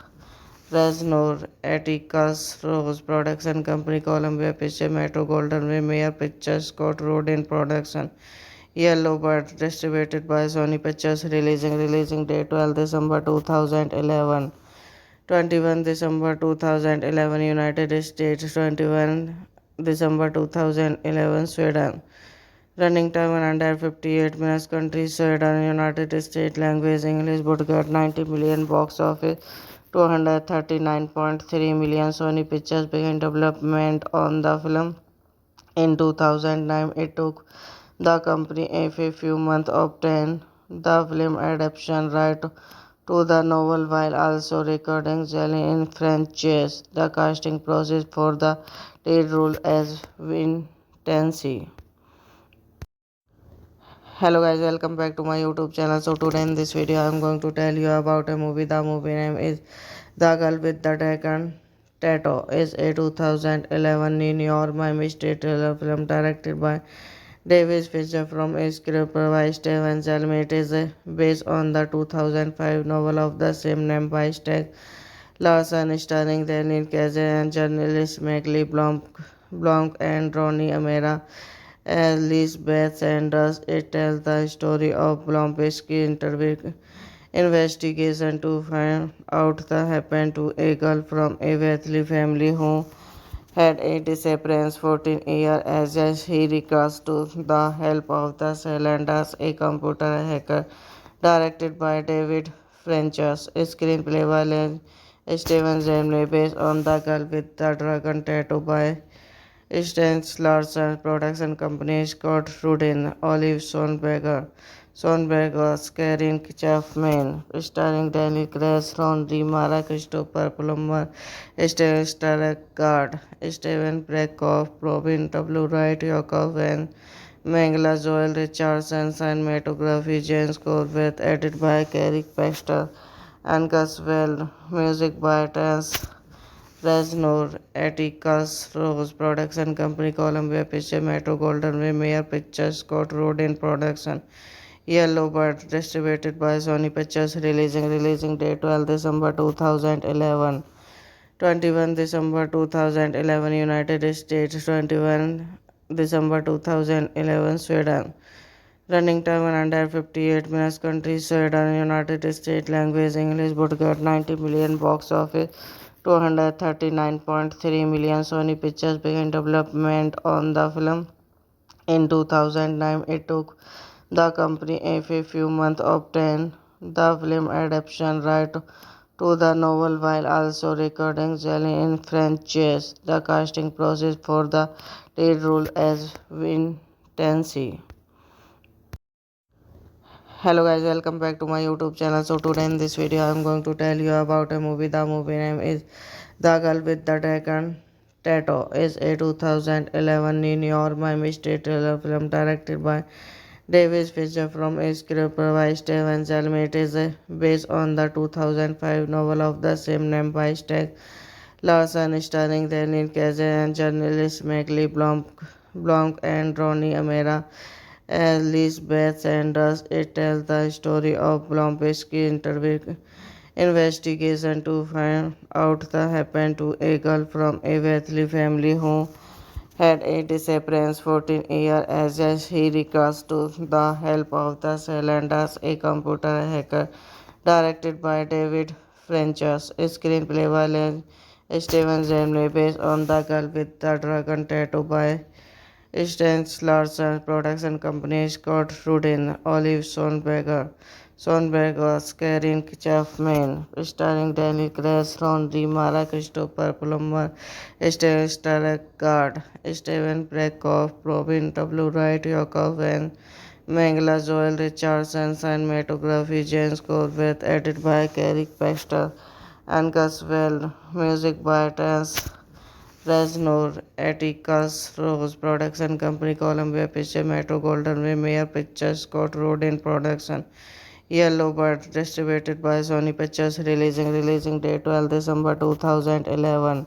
Reznor, Atticus Rose Production Company, Columbia Pictures, Metro Golden Way, Mayer Pictures, Scott Road in production. Yellow Bird, distributed by Sony Pictures, releasing date 12 December 2011. 21 December 2011 United States, 21 December 2011 Sweden. Running time 158 minutes. Country Sweden, United States. Language English. Budget 90 million. Box office 239.3 million. Sony Pictures began development on the film in 2009. It took the company a few months to obtain the film adaptation right to the novel while also recording Jelly in French chess. The casting process for the lead role as Vin Tansey. Hello guys, welcome back to my YouTube channel. So today in this video I am going to tell you about a movie. The movie name is The Girl with the Dragon Tattoo. Is a 2011 New York Miami State thriller film directed by David Fincher from a script by Steven Zelmi. It is based on the 2005 novel of the same name by Stieg Larsson, starring Daniel Cage and journalist Megli Blomk and Ronnie Amera. Elizabeth Sanders. It tells the story of Blomkowski's investigation to find out what happened to a girl from a wealthy family who had a disappearance 14 years as he recurs to the help of the Salanders, a computer hacker directed by David Fincher's screenplay by Steven Zemley based on The Girl with the Dragon Tattoo by Stans Larsen production company Scott Rudin, Olive Sonberger, Karen Chapman, starring Daniel Craig, Ron Mara, Christopher Plummer, Stellan Skarsgård, Steven Brekoff, Robin W. Wright, Yakov and Mangala Joel Richardson, cinematography James Corbett, edited by Carrie Baxter and Gus Well, music by Terence Reznor, Atticus Rose Production Company, Columbia Pictures, Metro Golden Way, Mayer Pictures, Scott Road in production. Yellow Bird, distributed by Sony Pictures, releasing date 12 December 2011. 21 December 2011 United States, 21 December 2011 Sweden. Running time 158 minutes. Country Sweden, United States. Language English. Would get 90 million. Box office 239.3 million. Sony Pictures began development on the film in 2009. It took the company a few months to obtain the film adaptation right to the novel while also recording Jelly in French chess. The casting process for the lead role as Vincenzi. Hello guys, welcome back to my YouTube channel. So today in this video I am going to tell you about a movie. The movie name is The Girl with the Dragon Tattoo. Is a 2011 New York Miami State thriller film directed by David Fincher from a script by Steven Zelmi. It is based on the 2005 novel of the same name by Steg Larson, starring Daniel Cage and journalist Megli Blanc and Ronnie Amera as Lisbeth Sanders. It tells the story of Blomkowski's investigation to find out what happened to a girl from a wealthy family who had a disappearance 14 years as he recalls to the help of the Salanders, a computer hacker directed by David Fincher's screenplay by Steven Zemley based on The Girl with the Dragon Tattoo by Sten Larson production company Scott Rudin, Olive Sonberger, Karen Chapman, starring Daniel Craig, Ron Mara Christopher Plummer, Stellan Skarsgård, Steven Brekoff, Robin W. Wright, Yakov and Mangala Joel Richardson, cinematography James Corbett, edited by Carrie Baxter and Gus Well, music by Terence Reznor, Atticus Ross production company Columbia Pictures, Metro Golden Way, Mayer Pictures, Scott Rudin production, Yellow Bird, distributed by Sony Pictures, releasing date 12 December 2011,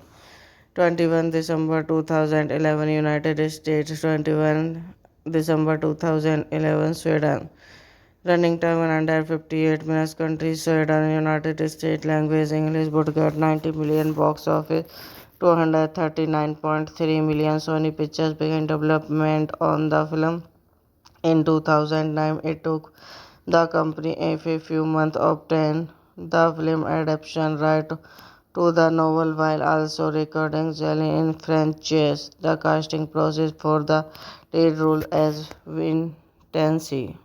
21 December 2011 United States, 21 December 2011 Sweden. Running time 158 minutes. Country Sweden, United States. Language English. Would get 90 million. Box office 239.3 million. Sony Pictures began development on the film in 2009. It took the company a few months to obtain the film adaptation right to the novel while also recording Jelly in French chess. The casting process for the lead role as Vincenzi.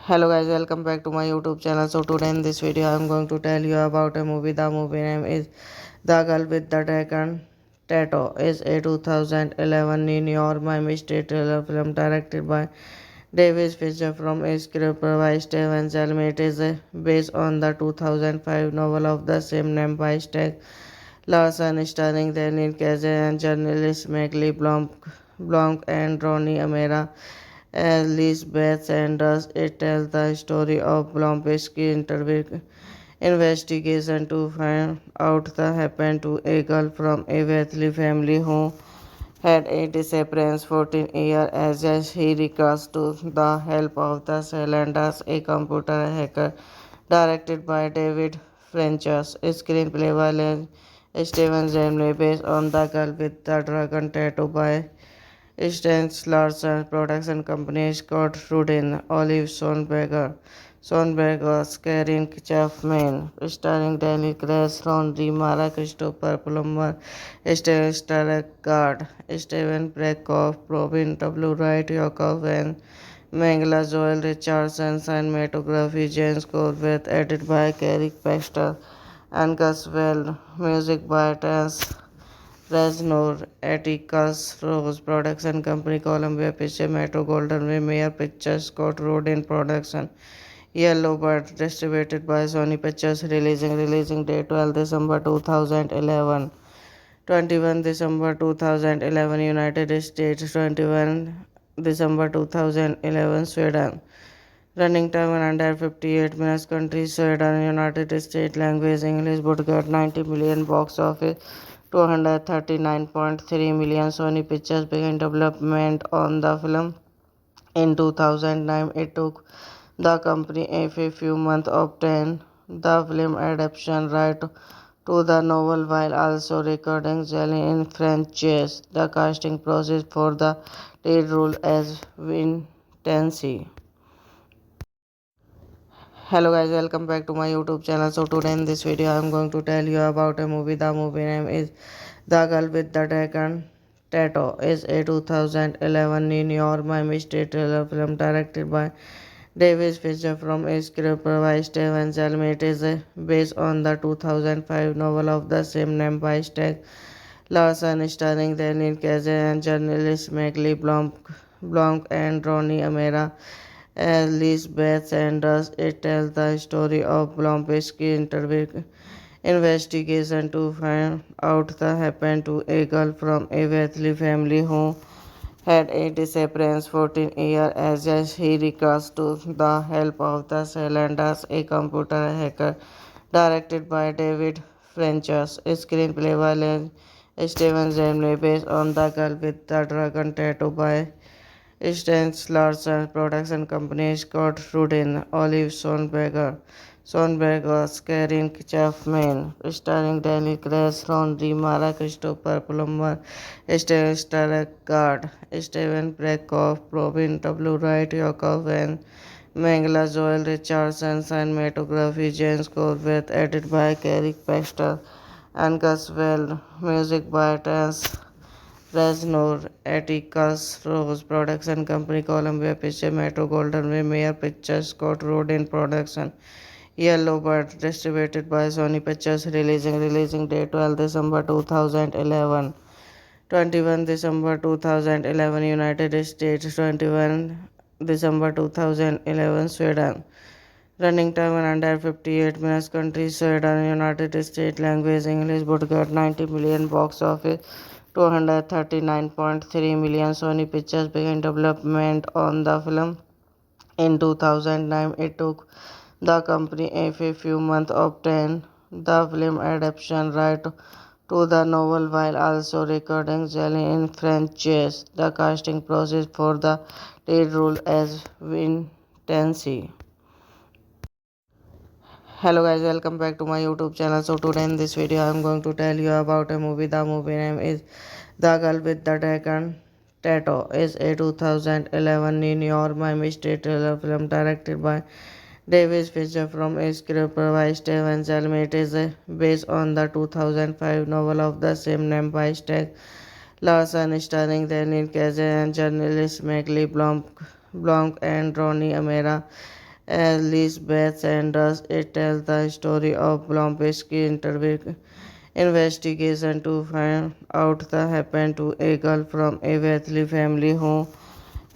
Hello guys, welcome back to my YouTube channel. So today in this video I am going to tell you about a movie. The movie name is The Girl with the Dragon Tattoo. Is a 2011 New York Miami State thriller film directed by David Fincher from a script by Steven Zelmi. It is based on the 2005 novel of the same name by Steg Larson, starring Daniel Cage and journalist Blanc and Ronnie Amera as Lisbeth Sanders. It tells the story of Blomkowski's investigation to find out what happened to a girl from a wealthy family who had a disappearance 14 years as he recalls to the help of the Salanders, a computer hacker directed by David Fincher's screenplay by Steven Zemley based on The Girl with the Dragon Tattoo by Sten Larson production company Scott Rudin, Olive Sonberger, Karen Chapman, starring Daniel Craig, Ron Mara Christopher Plummer, Stellan Skarsgård, Steven Brekoff, Robin W. Wright, Yakov and Mangala Joel Richardson, cinematography James Corbett, edited by Carrie Baxter and Gus Well, music by Terence Reznor, Atticus Ross production company Columbia Pictures, Metro Golden Way, Mayer Pictures, Scott Rudin production, Yellow Bird, distributed by Sony Pictures, releasing date 12 December 2011, 21 December 2011 United States, 21 December 2011 Sweden. Running time 158 minutes. Country Sweden, United States. Language English. Would get 90 million. Box office 239.3 million. Sony Pictures began development on the film in 2009. It took the company a few months to obtain the film adaptation right to the novel while also recording Jelly in French chess. The casting process for the lead role as Vincenzi. Hello guys, welcome back to my YouTube channel. So today in this video I am going to tell you about a movie. The movie name is The Girl with the Dragon Tattoo. Is a 2011 New York Miami State thriller film directed by Davis Fisher from a script by Steven Zelmi. It is based on the 2005 novel of the same name by Steg Larson, starring Daniel Cage and journalist Megli Blomk and Ronnie Amera as Lisbeth Sanders. It tells the story of Blomk's investigation to find out what happened to a girl from a wealthy family who had a disappearance 14 years as he recurs to the help of the Salanders, a computer hacker directed by David Fincher's screenplay by Steven Zemley based on The Girl with the Dragon Tattoo by Stans Larsen production company Scott Rudin, Olive Sonberger, Karen Chapman, starring Danny Grace, Ron Mara Christopher Plummer, Stellan Skarsgård, Steven Brekoff, Robin W. Wright, Yakov and Mangala Joel Richardson, cinematography James Corbett, edited by Carrie Baxter and Gus Well, music by Terence Reznor, Atticus Ross Production Company, Columbia Pictures, Metro Golden Way, Mayer Pictures, Scott Rudin Production, Yellow Bird, distributed by Sony Pictures, releasing date 12 December 2011. 21 December 2011 United States, 21 December 2011 Sweden. Running time 158 minutes. Country Sweden, United States. Language English. Budget 90 million. Box office 239.3 million. Sony Pictures began development on the film in 2009. It took the company a few months to obtain the film adaptation right to the novel while also recording Jelly in French chess. The casting process for the lead role as Vincenzi. Hello guys, welcome back to my YouTube channel. So today in this video I am going to tell you about a movie. The movie name is The Girl with the Dragon Tattoo. Is a 2011 New York Miami State thriller film directed by Davis Fisher from a script by Steven Zelmi. It is based on the 2005 novel of the same name by Steg Larson, starring Daniel Cage and journalist Megli Blomk and Ronnie Amera as Lisbeth Sanders. It tells the story of Blomk's investigation to find out what happened to a girl from a wealthy family who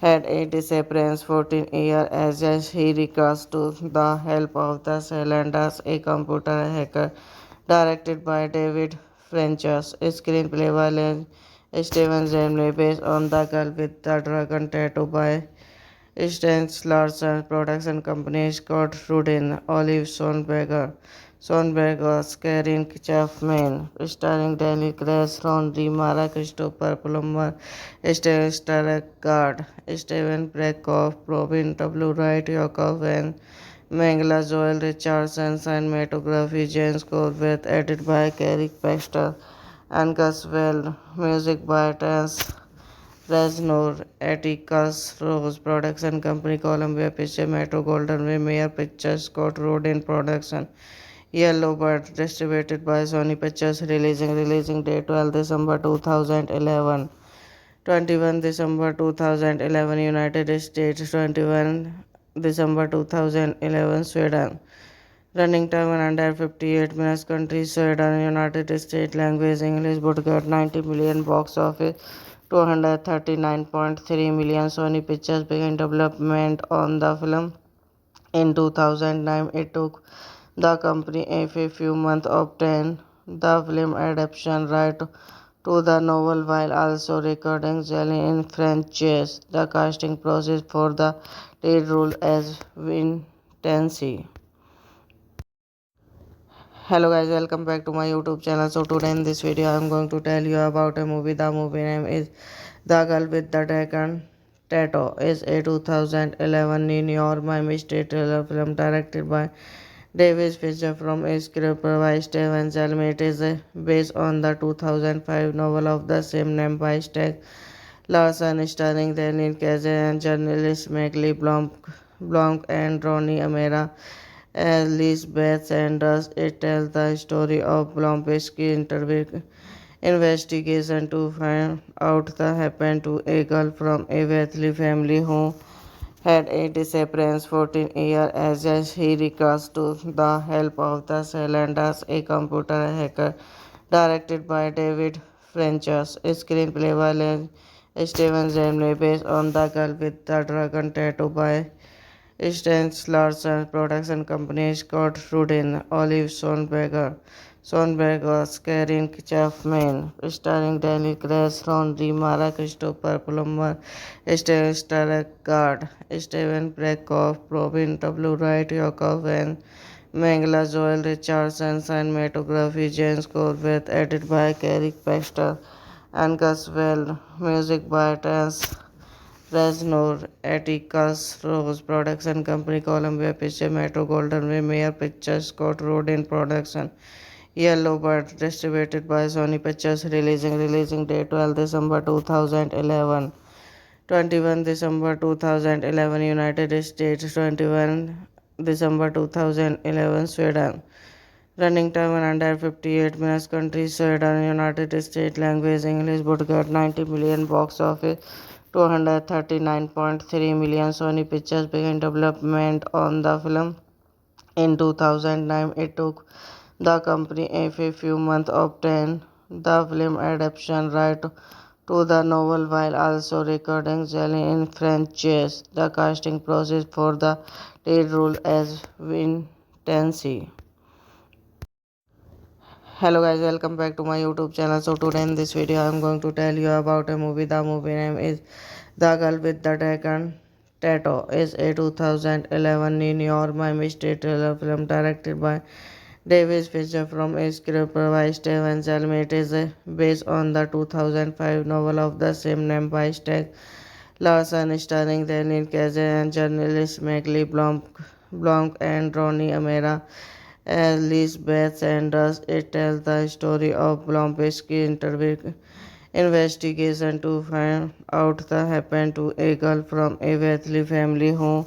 had a disappearance 14 years as he recurs to the help of the Salanders, a computer hacker directed by David Fincher's screenplay by Steven Zemley based on The Girl with the Dragon Tattoo by Stans Larsen production company Scott Rudin, Olive Sonberger, Karen Chapman, starring Danny Grace, Ron Mara Christopher Plummer, Stellan Skarsgård, Steven Brekoff, Robin W. Wright, Yakov and Mangala Joel Richardson, cinematography James Corbett, edited by Carrie Baxter and Gus Well, music by Terence Reznor, Atticus Ross Production Company, Columbia Pictures, Metro Golden Way, Mayer Pictures, Scott Rudin Production, Yellow Bird, distributed by Sony Pictures, releasing date 12 December 2011. 21 December 2011 United States, 21 December 2011 Sweden. Running time 158 minutes. Country Sweden, United States. Language English. Budget 90 million. Box office 239.3 million. Sony Pictures began development on the film in 2009. It took the company a few months to obtain the film adaptation right to the novel while also recording Jelly in French chess. The casting process for the lead role as Vincenzi. Hello guys, welcome back to my YouTube channel. So today in this video I am going to tell you about a movie. The movie name is The Girl with the Dragon Tattoo. Is a 2011 New York Miami State thriller film directed by Davis feature from a script by Steven Zelmi. It is based on the 2005 novel of the same name by Steg Larson, starring Daniel Cage and journalist Megli Blanc and Ronnie Amera as Lisbeth Sanders. It tells the story of Blom's investigation to find out what happened to a girl from a wealthy family who had a disappearance 14 years as he recurs to the help of the Salanders, a computer hacker, directed by David Fincher's screenplay by Steven Zemley, based on The Girl with the Dragon Tattoo by Sten Larson, production company Scott Rudin, Olive Sonberger, Karen Chapman, starring Daniel Craig, Ron Mara Christopher Plummer, Stellan Skarsgård, Steven Brekoff, Robin W. Wright, Yakov and Mangala Joel Richardson, cinematography James Corbett, edited by Carrie Baxter and Gus Well, music by Terence Reznor, Atticus Ross, production company Columbia Pictures, Metro Golden Way, Mayer Pictures, Scott Rudin production. Yellow Bird, distributed by Sony Pictures, releasing date 12 December 2011. 21 December 2011 United States, 21 December 2011 Sweden. Running time 158 minutes. Country Sweden, United States. Language English. Budget 90 million. Box office 239.3 million. Sony Pictures began development on the film in 2009. It took the company a few months to obtain the film adaptation right to the novel while also recording Jelly in French chess. The casting process for the lead role as Vincenzi. Hello guys, welcome back to my YouTube channel. So today in this video I am going to tell you about a movie. The movie name is The Girl with the Dragon Tattoo. Is a 2011 New York Miami State thriller film directed by Davis Fisher from a script by Steven Zelmi. It is based on the 2005 novel of the same name by Steg Larson, starring Daniel Cage and journalist Blanc and Ronnie Amera as Lisbeth Sanders. It tells the story of Blom's investigation to find out what happened to a girl from a wealthy family who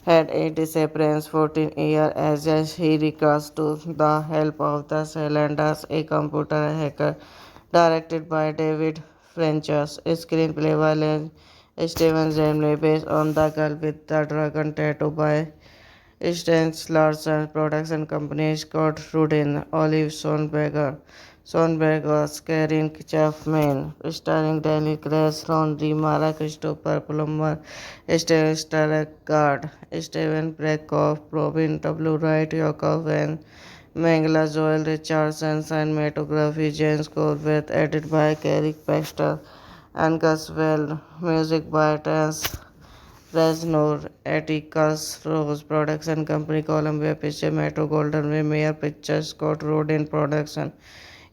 had a disappearance 14 years as he recurs to the help of the Salanders, a computer hacker, directed by David Fincher's screenplay by Steven Zemley, based on The Girl with the Dragon Tattoo by Sten Larson, production company Scott Rudin, Olive Sonberger, Karen Chapman, starring Daniel Craig, Ron Mara Christopher Plummer, Stellan Skarsgård, Steven Brekoff, Robin W. Wright, Yakov and Mangala Joel Richardson, cinematography James Corbett, edited by Carrie Baxter and Gus Well, music by Terence Reznor, Atticus Ross, production company Columbia Pictures, Metro Golden Way, Mayer Pictures, Scott Rudin production.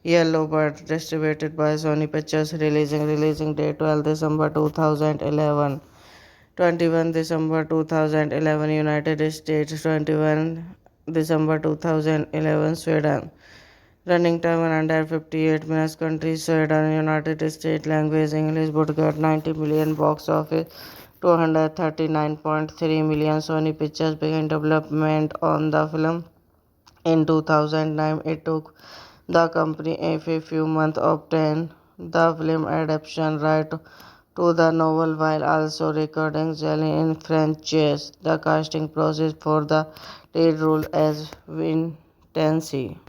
Yellow Bird, distributed by Sony Pictures, releasing date 12 December 2011. 21 December 2011 United States, 21 December 2011 Sweden. Running time 158 minutes. Country Sweden, United States. Language English. Budget 90 million. Box office 239.3 million. Sony Pictures began development on the film in 2009. It took the company a few months to obtain the film adaptation right to the novel while also recording Jelly in French chess. The casting process for the lead role as Vincenzi.